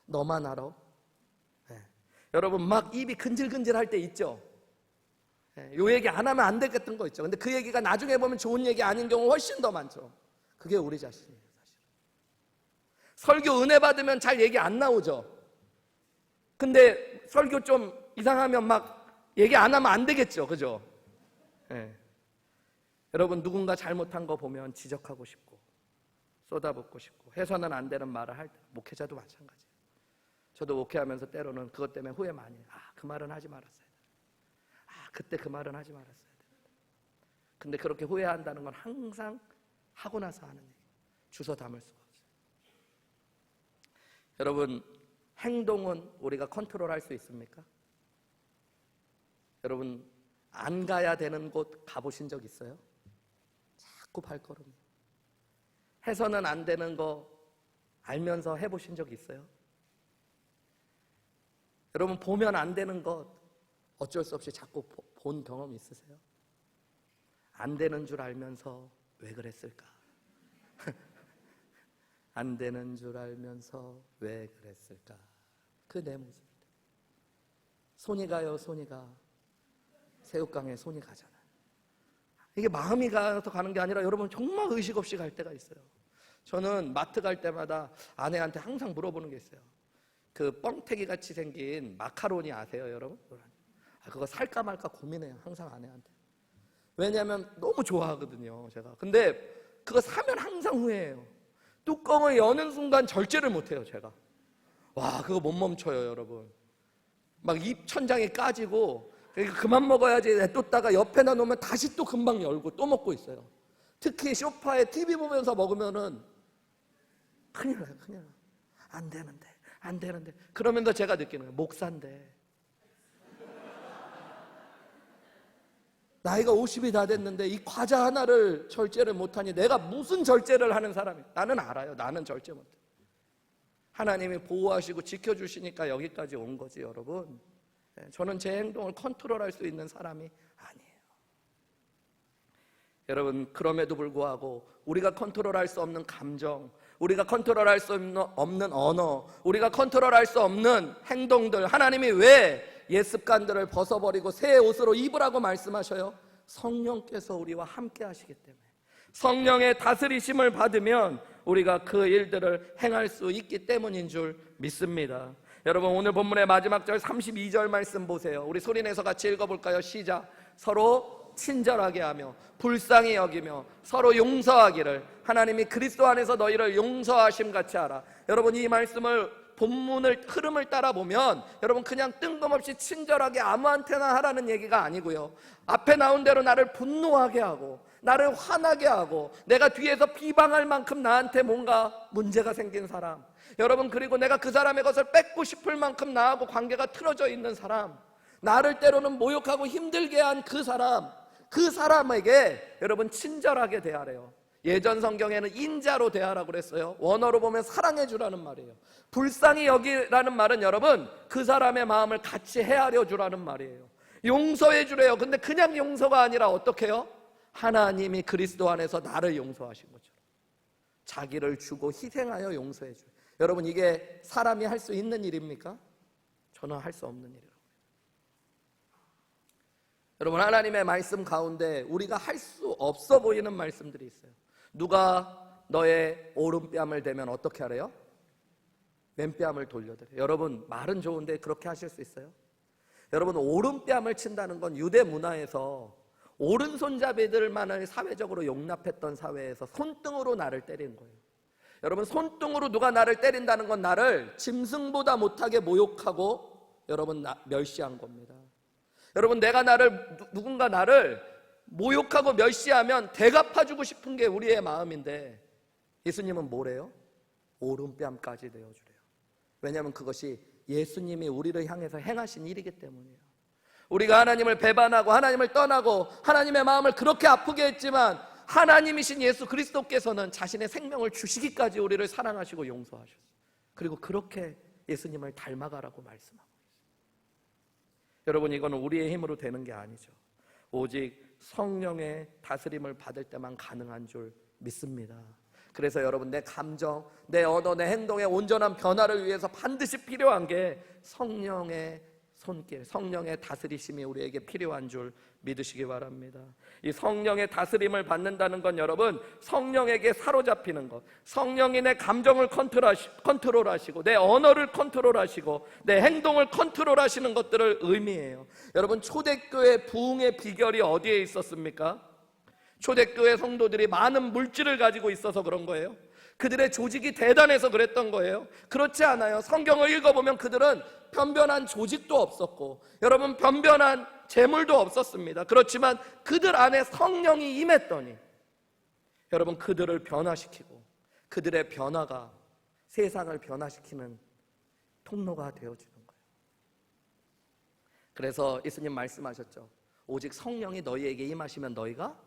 너만 알아? 네. 여러분 막 입이 근질근질할 때 있죠. 네. 요 얘기 안 하면 안 되겠던 거 있죠. 근데 그 얘기가 나중에 보면 좋은 얘기 아닌 경우 훨씬 더 많죠. 그게 우리 자신이에요. 사실. 설교 은혜 받으면 잘 얘기 안 나오죠. 근데 설교 좀 이상하면 막 얘기 안 하면 안 되겠죠. 그죠? 네. 여러분 누군가 잘못한 거 보면 지적하고 싶고 쏟아붓고 싶고 해서는 안 되는 말을 할 때 목회자도 마찬가지예요. 저도 목회하면서 때로는 그것 때문에 후회 많이 해요. 그 말은 하지 말았어야 돼. 그때 그 말은 하지 말았어야 돼. 근데 그렇게 후회한다는 건 항상 하고 나서 하는 얘기. 주워 담을 수가 없어요. 여러분 행동은 우리가 컨트롤할 수 있습니까? 여러분 안 가야 되는 곳 가보신 적 있어요? 자꾸 발걸음 해서는 안 되는 거 알면서 해보신 적 있어요? 여러분 보면 안 되는 것 어쩔 수 없이 자꾸 본 경험 있으세요? 안 되는 줄 알면서 왜 그랬을까? 안 되는 줄 알면서 왜 그랬을까? 그 내 모습입니다. 손이 가요, 손이 가. 새우깡에 손이 가잖아요. 이게 마음이 가서 가는 게 아니라 여러분 정말 의식 없이 갈 때가 있어요. 저는 마트 갈 때마다 아내한테 항상 물어보는 게 있어요. 그 뻥튀기 같이 생긴 마카로니 아세요, 여러분? 그거 살까 말까 고민해요, 항상 아내한테. 왜냐하면 너무 좋아하거든요, 제가. 근데 그거 사면 항상 후회해요. 뚜껑을 여는 순간 절제를 못해요, 제가. 와, 그거 못 멈춰요, 여러분. 막 입 천장이 까지고 그만 먹어야지 냅뒀다가 옆에다 놓으면 다시 또 금방 열고 또 먹고 있어요. 특히 소파에 TV 보면서 먹으면은 큰일 나요, 큰일 나요. 안 되는데. 그러면서 제가 느끼는 거예요. 목사인데. 나이가 50이 다 됐는데 이 과자 하나를 절제를 못하니 내가 무슨 절제를 하는 사람이야. 나는 알아요. 나는 절제 못해. 하나님이 보호하시고 지켜주시니까 여기까지 온 거지, 여러분. 저는 제 행동을 컨트롤할 수 있는 사람이 아니에요. 여러분, 그럼에도 불구하고 우리가 컨트롤할 수 없는 감정, 우리가 컨트롤할 수 없는 언어, 우리가 컨트롤할 수 없는 행동들, 하나님이 왜 옛 습관들을 벗어버리고 새 옷으로 입으라고 말씀하셔요? 성령께서 우리와 함께 하시기 때문에. 성령의 다스리심을 받으면 우리가 그 일들을 행할 수 있기 때문인 줄 믿습니다. 여러분, 오늘 본문의 마지막 절 32절 말씀 보세요. 우리 소리내서 같이 읽어볼까요? 시작. 서로 친절하게 하며 불쌍히 여기며 서로 용서하기를 하나님이 그리스도 안에서 너희를 용서하심 같이 하라. 여러분, 이 말씀을 본문을 흐름을 따라 보면 여러분 그냥 뜬금없이 친절하게 아무한테나 하라는 얘기가 아니고요, 앞에 나온 대로 나를 분노하게 하고 나를 화나게 하고 내가 뒤에서 비방할 만큼 나한테 뭔가 문제가 생긴 사람, 여러분, 그리고 내가 그 사람의 것을 뺏고 싶을 만큼 나하고 관계가 틀어져 있는 사람, 나를 때로는 모욕하고 힘들게 한 그 사람에게 여러분 친절하게 대하래요. 예전 성경에는 인자로 대하라고 그랬어요. 원어로 보면 사랑해 주라는 말이에요. 불쌍히 여기라는 말은 여러분 그 사람의 마음을 같이 헤아려 주라는 말이에요. 용서해 주래요. 근데 그냥 용서가 아니라 어떻게 해요? 하나님이 그리스도 안에서 나를 용서하신 것처럼 자기를 주고 희생하여 용서해 줘요. 여러분, 이게 사람이 할 수 있는 일입니까? 저는 할 수 없는 일이라고. 여러분, 하나님의 말씀 가운데 우리가 할 수 없어 보이는 말씀들이 있어요. 누가 너의 오른뺨을 대면 어떻게 하래요? 왼뺨을 돌려드려요. 여러분, 말은 좋은데 그렇게 하실 수 있어요? 여러분, 오른뺨을 친다는 건 유대 문화에서 오른손잡이들만을 사회적으로 용납했던 사회에서 손등으로 나를 때리는 거예요. 여러분, 손등으로 누가 나를 때린다는 건 나를 짐승보다 못하게 모욕하고 여러분 멸시한 겁니다. 여러분, 누군가 나를 모욕하고 멸시하면 대갚아주고 싶은 게 우리의 마음인데 예수님은 뭐래요? 오른뺨까지 내어주래요. 왜냐하면 그것이 예수님이 우리를 향해서 행하신 일이기 때문이에요. 우리가 하나님을 배반하고 하나님을 떠나고 하나님의 마음을 그렇게 아프게 했지만 하나님이신 예수 그리스도께서는 자신의 생명을 주시기까지 우리를 사랑하시고 용서하셨어요. 그리고 그렇게 예수님을 닮아가라고 말씀하고 있어요. 여러분, 이거는 우리의 힘으로 되는 게 아니죠. 오직 성령의 다스림을 받을 때만 가능한 줄 믿습니다. 그래서 여러분, 내 감정, 내 언어, 내 행동의 온전한 변화를 위해서 반드시 필요한 게 성령의 손길, 성령의 다스리심이 우리에게 필요한 줄 믿으시기 바랍니다. 이 성령의 다스림을 받는다는 건 여러분, 성령에게 사로잡히는 것, 성령이 내 감정을 컨트롤하시고 내 언어를 컨트롤하시고 내 행동을 컨트롤하시는 것들을 의미해요. 여러분, 초대교회 부흥의 비결이 어디에 있었습니까? 초대교회 성도들이 많은 물질을 가지고 있어서 그런 거예요? 그들의 조직이 대단해서 그랬던 거예요? 그렇지 않아요. 성경을 읽어보면 그들은 변변한 조직도 없었고 여러분 변변한 재물도 없었습니다. 그렇지만 그들 안에 성령이 임했더니 여러분 그들을 변화시키고 그들의 변화가 세상을 변화시키는 통로가 되어주는 거예요. 그래서 예수님 말씀하셨죠. 오직 성령이 너희에게 임하시면 너희가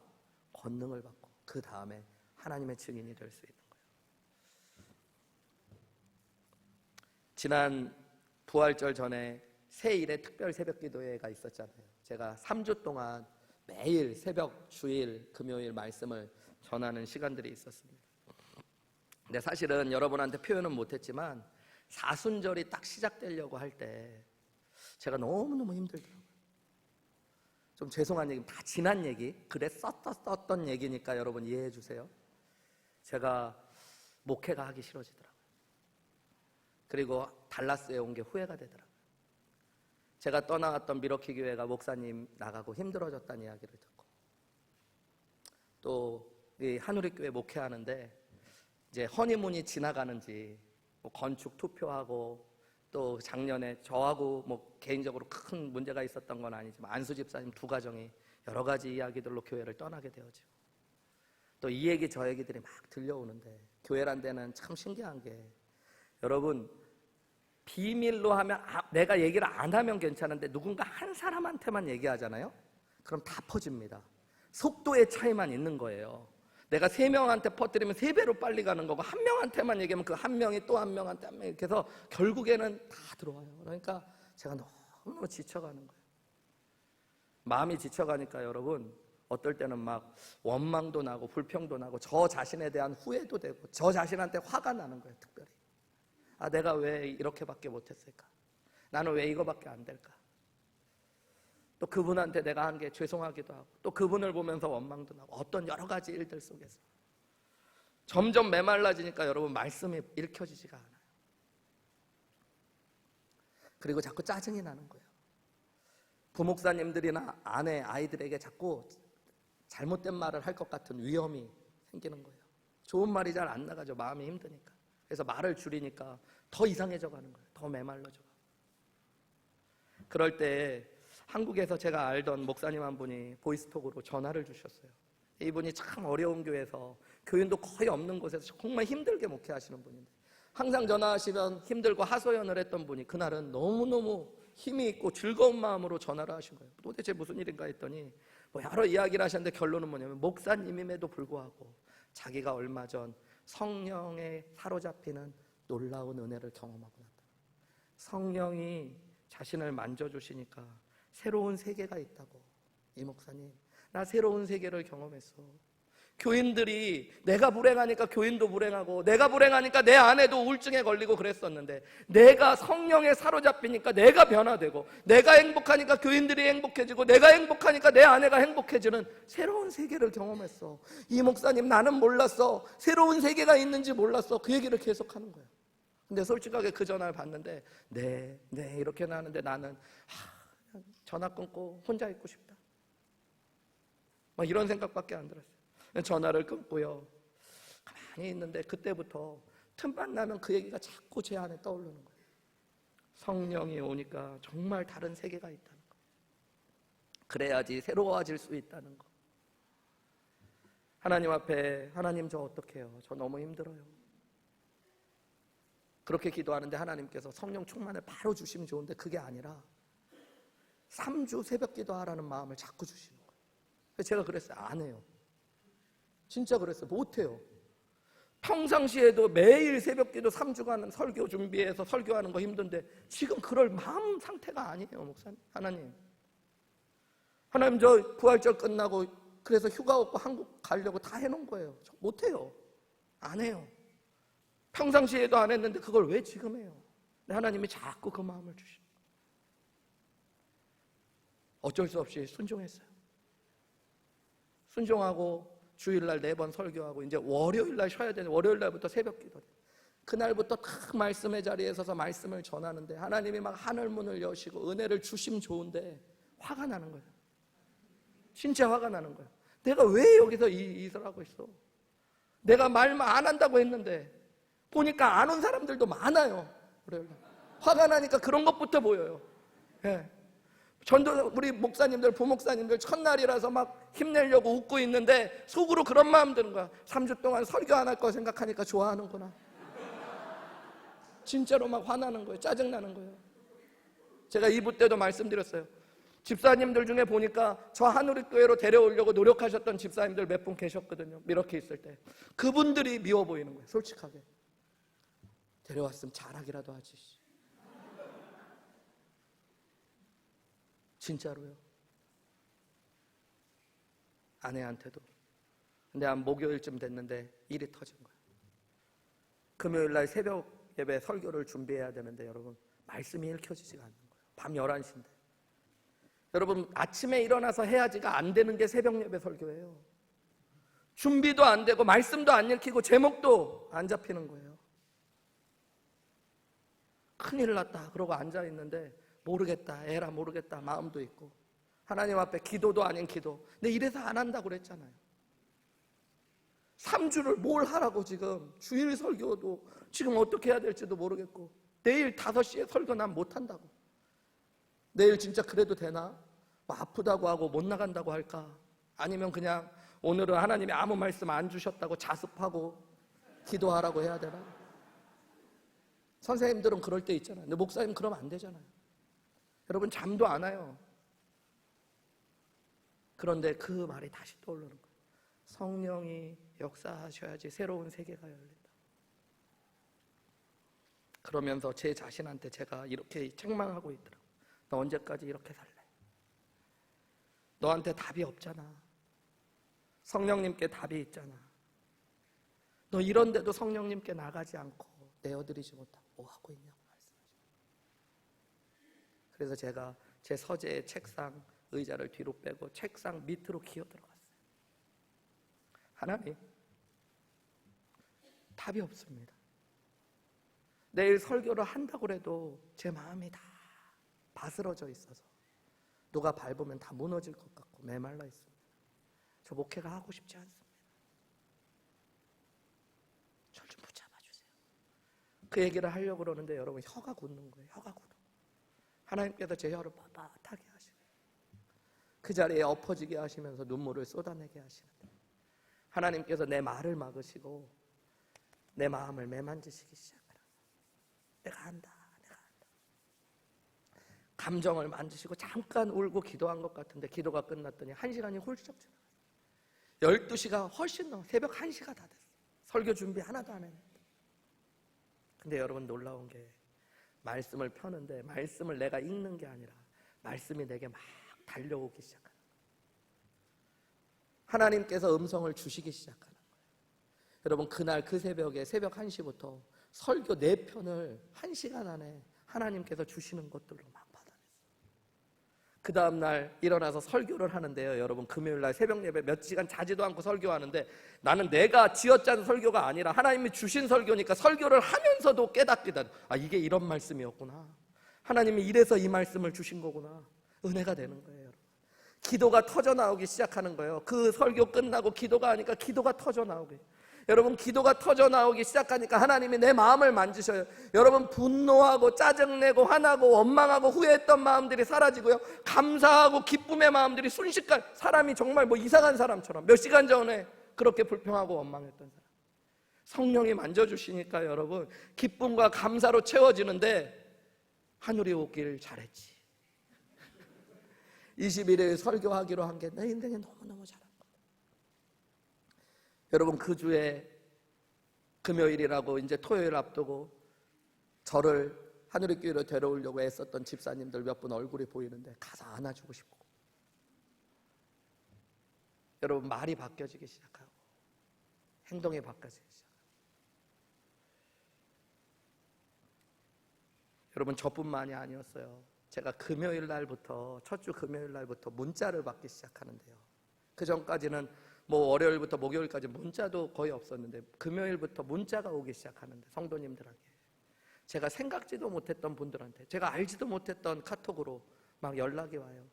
권능을 받고 그 다음에 하나님의 증인이 될 수 있는 거예요. 지난 부활절 전에 새일에 특별 새벽 기도회가 있었잖아요. 제가 3주 동안 매일 새벽, 주일, 금요일 말씀을 전하는 시간들이 있었습니다. 근데 사실은 여러분한테 표현은 못했지만 사순절이 딱 시작되려고 할 때 제가 너무너무 힘들더라고요. 좀 죄송한 얘기, 다 지난 얘기, 글에 썼던 얘기니까 여러분 이해해 주세요. 제가 목회가 하기 싫어지더라고요. 그리고 달라스에 온 게 후회가 되더라고요. 제가 떠나왔던 미러키 교회가 목사님 나가고 힘들어졌다는 이야기를 듣고 또 이 한우리 교회 목회하는데 이제 허니문이 지나가는지 뭐 건축 투표하고 또 작년에 저하고 뭐 개인적으로 큰 문제가 있었던 건 아니지만 안수 집사님 두 가정이 여러 가지 이야기들로 교회를 떠나게 되어지고 또 이 얘기 저 얘기들이 막 들려오는데 교회란 데는 참 신기한 게 여러분 비밀로 하면 내가 얘기를 안 하면 괜찮은데 누군가 한 사람한테만 얘기하잖아요. 그럼 다 퍼집니다. 속도의 차이만 있는 거예요. 내가 3명한테 퍼뜨리면 3배로 빨리 가는 거고 한 명한테만 얘기하면 그 한 명이 또 한 명한테 한 명 이렇게 해서 결국에는 다 들어와요. 그러니까 제가 너무 지쳐가는 거예요. 마음이 지쳐가니까 여러분 어떨 때는 막 원망도 나고 불평도 나고 저 자신에 대한 후회도 되고 저 자신한테 화가 나는 거예요. 특별히 내가 왜 이렇게밖에 못했을까? 나는 왜 이거밖에 안 될까? 또 그분한테 내가 한 게 죄송하기도 하고 또 그분을 보면서 원망도 나고 어떤 여러 가지 일들 속에서 점점 메말라지니까 여러분 말씀이 읽혀지지가 않아요. 그리고 자꾸 짜증이 나는 거예요. 부목사님들이나 아내, 아이들에게 자꾸 잘못된 말을 할 것 같은 위험이 생기는 거예요. 좋은 말이 잘 안 나가죠. 마음이 힘드니까. 그래서 말을 줄이니까 더 이상해져 가는 거예요. 더 메말라져 가고. 그럴 때 한국에서 제가 알던 목사님 한 분이 보이스톡으로 전화를 주셨어요. 이분이 참 어려운 교회에서 교인도 거의 없는 곳에서 정말 힘들게 목회하시는 분인데 항상 전화하시면 힘들고 하소연을 했던 분이 그날은 너무너무 힘이 있고 즐거운 마음으로 전화를 하신 거예요. 도대체 무슨 일인가 했더니 뭐 여러 이야기를 하셨는데 결론은 뭐냐면 목사님임에도 불구하고 자기가 얼마 전 성령에 사로잡히는 놀라운 은혜를 경험하고 났다. 성령이 자신을 만져주시니까 새로운 세계가 있다고. 이 목사님, 나 새로운 세계를 경험했어. 교인들이 내가 불행하니까 교인도 불행하고 내가 불행하니까 내 아내도 우울증에 걸리고 그랬었는데 내가 성령에 사로잡히니까 내가 변화되고 내가 행복하니까 교인들이 행복해지고 내가 행복하니까 내 아내가 행복해지는 새로운 세계를 경험했어. 이 목사님, 나는 몰랐어. 새로운 세계가 있는지 몰랐어. 그 얘기를 계속하는 거예요. 근데 솔직하게 그 전화를 받는데 네 이렇게 나는데 나는 전화 끊고 혼자 있고 싶다. 막 이런 생각밖에 안 들었어요. 전화를 끊고요. 가만히 있는데 그때부터 틈만 나면 그 얘기가 자꾸 제 안에 떠오르는 거예요. 성령이 오니까 정말 다른 세계가 있다는 거. 그래야지 새로워질 수 있다는 거. 하나님 앞에 하나님 저 어떡해요? 저 너무 힘들어요. 그렇게 기도하는데 하나님께서 성령 충만을 바로 주시면 좋은데 그게 아니라 3주 새벽 기도하라는 마음을 자꾸 주시는 거예요. 그래서 제가 그랬어요. 안 해요. 진짜 그랬어요. 못해요. 평상시에도 매일 새벽기도 3주간 설교 준비해서 설교하는 거 힘든데 지금 그럴 마음 상태가 아니에요. 목사님, 하나님 저 부활절 끝나고 그래서 휴가 없고 한국 가려고 다 해놓은 거예요. 저 못해요. 안 해요. 평상시에도 안 했는데 그걸 왜 지금 해요? 근데 하나님이 자꾸 그 마음을 주시는 거예요. 어쩔 수 없이 순종했어요. 순종하고 주일날 4번 설교하고 이제 월요일날 쉬어야 되는데 월요일날부터 새벽 기도. 그날부터 딱 말씀의 자리에 서서 말씀을 전하는데 하나님이 막 하늘문을 여시고 은혜를 주시면 좋은데 화가 나는 거예요. 진짜 화가 나는 거예요. 내가 왜 여기서 이 일을 하고 있어? 내가 말만 안 한다고 했는데 보니까 안 온 사람들도 많아요. 월요일날. 화가 나니까 그런 것부터 보여요. 예. 전도 우리 목사님들, 부목사님들 첫날이라서 막 힘내려고 웃고 있는데 속으로 그런 마음 드는 거야. 3주 동안 설교 안 할 거 생각하니까 좋아하는구나. 진짜로 막 화나는 거예요. 짜증나는 거예요. 제가 2부 때도 말씀드렸어요. 집사님들 중에 보니까 저 한우리교회로 데려오려고 노력하셨던 집사님들 몇 분 계셨거든요. 이렇게 있을 때 그분들이 미워 보이는 거예요. 솔직하게 데려왔으면 잘하기라도 하지. 진짜로요. 아내한테도. 근데 한 목요일쯤 됐는데 일이 터진 거예요. 금요일날 새벽 예배 설교를 준비해야 되는데 여러분 말씀이 읽혀지지가 않는 거예요. 밤 11시인데 여러분 아침에 일어나서 해야지가 안 되는 게 새벽 예배 설교예요. 준비도 안 되고 말씀도 안 읽히고 제목도 안 잡히는 거예요. 큰일 났다 그러고 앉아있는데 모르겠다, 에라 모르겠다 마음도 있고 하나님 앞에 기도도 아닌 기도. 근데 이래서 안 한다고 그랬잖아요. 3주를 뭘 하라고 지금 주일 설교도 지금 어떻게 해야 될지도 모르겠고 내일 5시에 설교 난 못한다고. 내일 진짜 그래도 되나? 뭐 아프다고 하고 못 나간다고 할까? 아니면 그냥 오늘은 하나님이 아무 말씀 안 주셨다고 자습하고 기도하라고 해야 되나? 선생님들은 그럴 때 있잖아요. 근데 목사님 그러면 안 되잖아요. 여러분 잠도 안 와요. 그런데 그 말이 다시 떠오르는 거예요. 성령이 역사하셔야지 새로운 세계가 열린다. 그러면서 제 자신한테 제가 이렇게 책망하고 있더라고요. 너 언제까지 이렇게 살래? 너한테 답이 없잖아. 성령님께 답이 있잖아. 너 이런데도 성령님께 나가지 않고 내어드리지 못하고 뭐 하고 있냐고 말씀하시고. 그래서 제가 제 서재의 책상 의자를 뒤로 빼고 책상 밑으로 기어 들어갔어요. 하나님, 답이 없습니다. 내일 설교를 한다고 해도 제 마음이 다 바스러져 있어서 누가 밟으면 다 무너질 것 같고 메말라 있습니다. 저 목회가 하고 싶지 않습니다. 절 좀 붙잡아 주세요. 그 얘기를 하려고 그러는데 여러분 혀가 굳는 거예요. 혀가 굳어. 하나님께서 제 혀를 뻣뻣하게 하시고 그 자리에 엎어지게 하시면서 눈물을 쏟아내게 하시는데 하나님께서 내 말을 막으시고 내 마음을 매만지시기 시작하라. 내가 한다. 감정을 만지시고 잠깐 울고 기도한 것 같은데 기도가 끝났더니 1시간이 훌쩍 지나갔어요. 12시가 훨씬 넘어 새벽 1시가 다 됐어요. 설교 준비 하나도 안 했는데. 근데 여러분 놀라운 게 말씀을 펴는데 말씀을 내가 읽는 게 아니라 말씀이 내게 막 달려오기 시작하는 거예요. 하나님께서 음성을 주시기 시작하는 거예요. 여러분 그날 그 새벽에 새벽 1시부터 설교 4편을 1시간 안에 하나님께서 주시는 것들로 막 그 다음날 일어나서 설교를 하는데요. 여러분 금요일날 새벽 예배 몇 시간 자지도 않고 설교하는데 나는 내가 쥐어짠 설교가 아니라 하나님이 주신 설교니까 설교를 하면서도 깨닫게 이게 이런 말씀이었구나. 하나님이 이래서 이 말씀을 주신 거구나. 은혜가 되는 거예요. 여러분. 기도가 터져나오기 시작하는 거예요. 그 설교 끝나고 기도가 하니까 기도가 터져나오게. 여러분 기도가 터져나오기 시작하니까 하나님이 내 마음을 만지셔요. 여러분 분노하고 짜증내고 화나고 원망하고 후회했던 마음들이 사라지고요. 감사하고 기쁨의 마음들이 순식간 사람이 정말 뭐 이상한 사람처럼 몇 시간 전에 그렇게 불평하고 원망했던 사람 성령이 만져주시니까 여러분 기쁨과 감사로 채워지는데 하늘이 오길 잘했지. 21일 설교하기로 한 게 내 인생에 너무너무 잘한 여러분 그 주에 금요일이라고 이제 토요일 앞두고 저를 하늘의 교회로 데려오려고 애썼던 집사님들 몇 분 얼굴이 보이는데 가서 안아주고 싶고 여러분 말이 바뀌어지기 시작하고 행동이 바뀌어지기 시작하고 여러분 저뿐만이 아니었어요. 제가 금요일 날부터 첫 주 금요일 날부터 문자를 받기 시작하는데요. 그 전까지는 뭐 월요일부터 목요일까지 문자도 거의 없었는데 금요일부터 문자가 오기 시작하는데 성도님들에게 제가 생각지도 못했던 분들한테 제가 알지도 못했던 카톡으로 막 연락이 와요.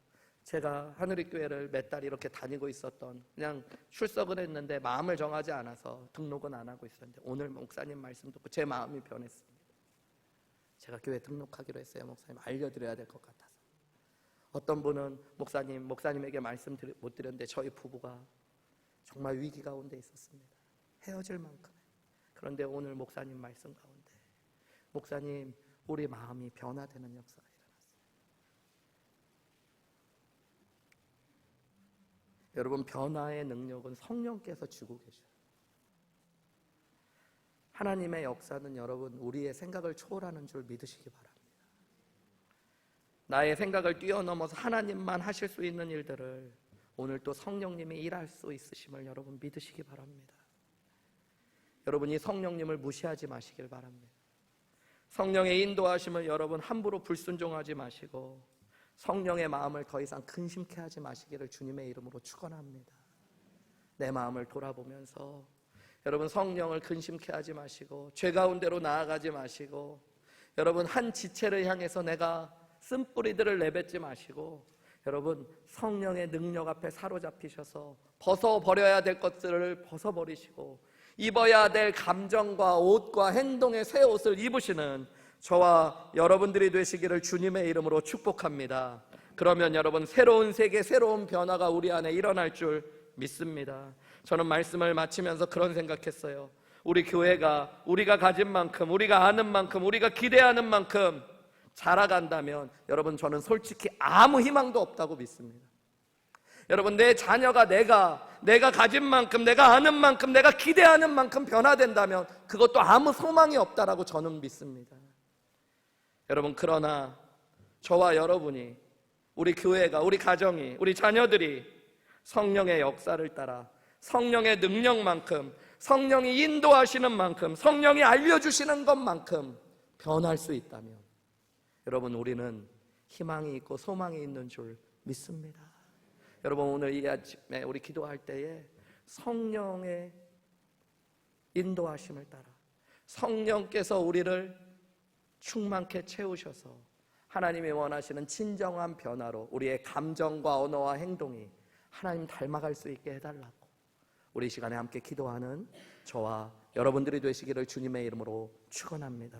제가 하늘의 교회를 몇 달 이렇게 다니고 있었던 그냥 출석은 했는데 마음을 정하지 않아서 등록은 안 하고 있었는데 오늘 목사님 말씀 듣고 제 마음이 변했습니다. 제가 교회 등록하기로 했어요. 목사님 알려드려야 될 것 같아서. 어떤 분은 목사님에게 말씀 못 드렸는데 저희 부부가 정말 위기 가운데 있었습니다. 헤어질 만큼. 그런데 오늘 목사님 말씀 가운데 목사님 우리 마음이 변화되는 역사가 일어났어요. 여러분 변화의 능력은 성령께서 주고 계셔요. 하나님의 역사는 여러분 우리의 생각을 초월하는 줄 믿으시기 바랍니다. 나의 생각을 뛰어넘어서 하나님만 하실 수 있는 일들을 오늘 또 성령님이 일할 수 있으심을 여러분 믿으시기 바랍니다. 여러분 이 성령님을 무시하지 마시길 바랍니다. 성령의 인도하심을 여러분 함부로 불순종하지 마시고 성령의 마음을 더 이상 근심케 하지 마시기를 주님의 이름으로 축원합니다. 내 마음을 돌아보면서 여러분 성령을 근심케 하지 마시고 죄 가운데로 나아가지 마시고 여러분 한 지체를 향해서 내가 쓴뿌리들을 내뱉지 마시고 여러분 성령의 능력 앞에 사로잡히셔서 벗어버려야 될 것들을 벗어버리시고 입어야 될 감정과 옷과 행동의 새 옷을 입으시는 저와 여러분들이 되시기를 주님의 이름으로 축복합니다. 그러면 여러분 새로운 세계 새로운 변화가 우리 안에 일어날 줄 믿습니다. 저는 말씀을 마치면서 그런 생각했어요. 우리 교회가 우리가 가진 만큼 우리가 아는 만큼 우리가 기대하는 만큼 자라간다면 여러분 저는 솔직히 아무 희망도 없다고 믿습니다. 여러분 내 자녀가 내가 가진 만큼 내가 아는 만큼 내가 기대하는 만큼 변화된다면 그것도 아무 소망이 없다라고 저는 믿습니다. 여러분 그러나 저와 여러분이 우리 교회가 우리 가정이 우리 자녀들이 성령의 역사를 따라 성령의 능력만큼 성령이 인도하시는 만큼 성령이 알려주시는 것만큼 변할 수 있다면 여러분 우리는 희망이 있고 소망이 있는 줄 믿습니다. 여러분, 오늘 이 아침에 우리 기도할 때에 성령의 인도하심을 따라 성령께서 우리를 충만케 채우셔서 하나님이 원하시는 진정한 변화로 우리의 감정과 언어와 행동이 하나님 닮아갈 수 있게 해달라고 우리 시간에 함께 기도하는 저와 여러분들이 되시기를 주님의 이름으로 축원합니다.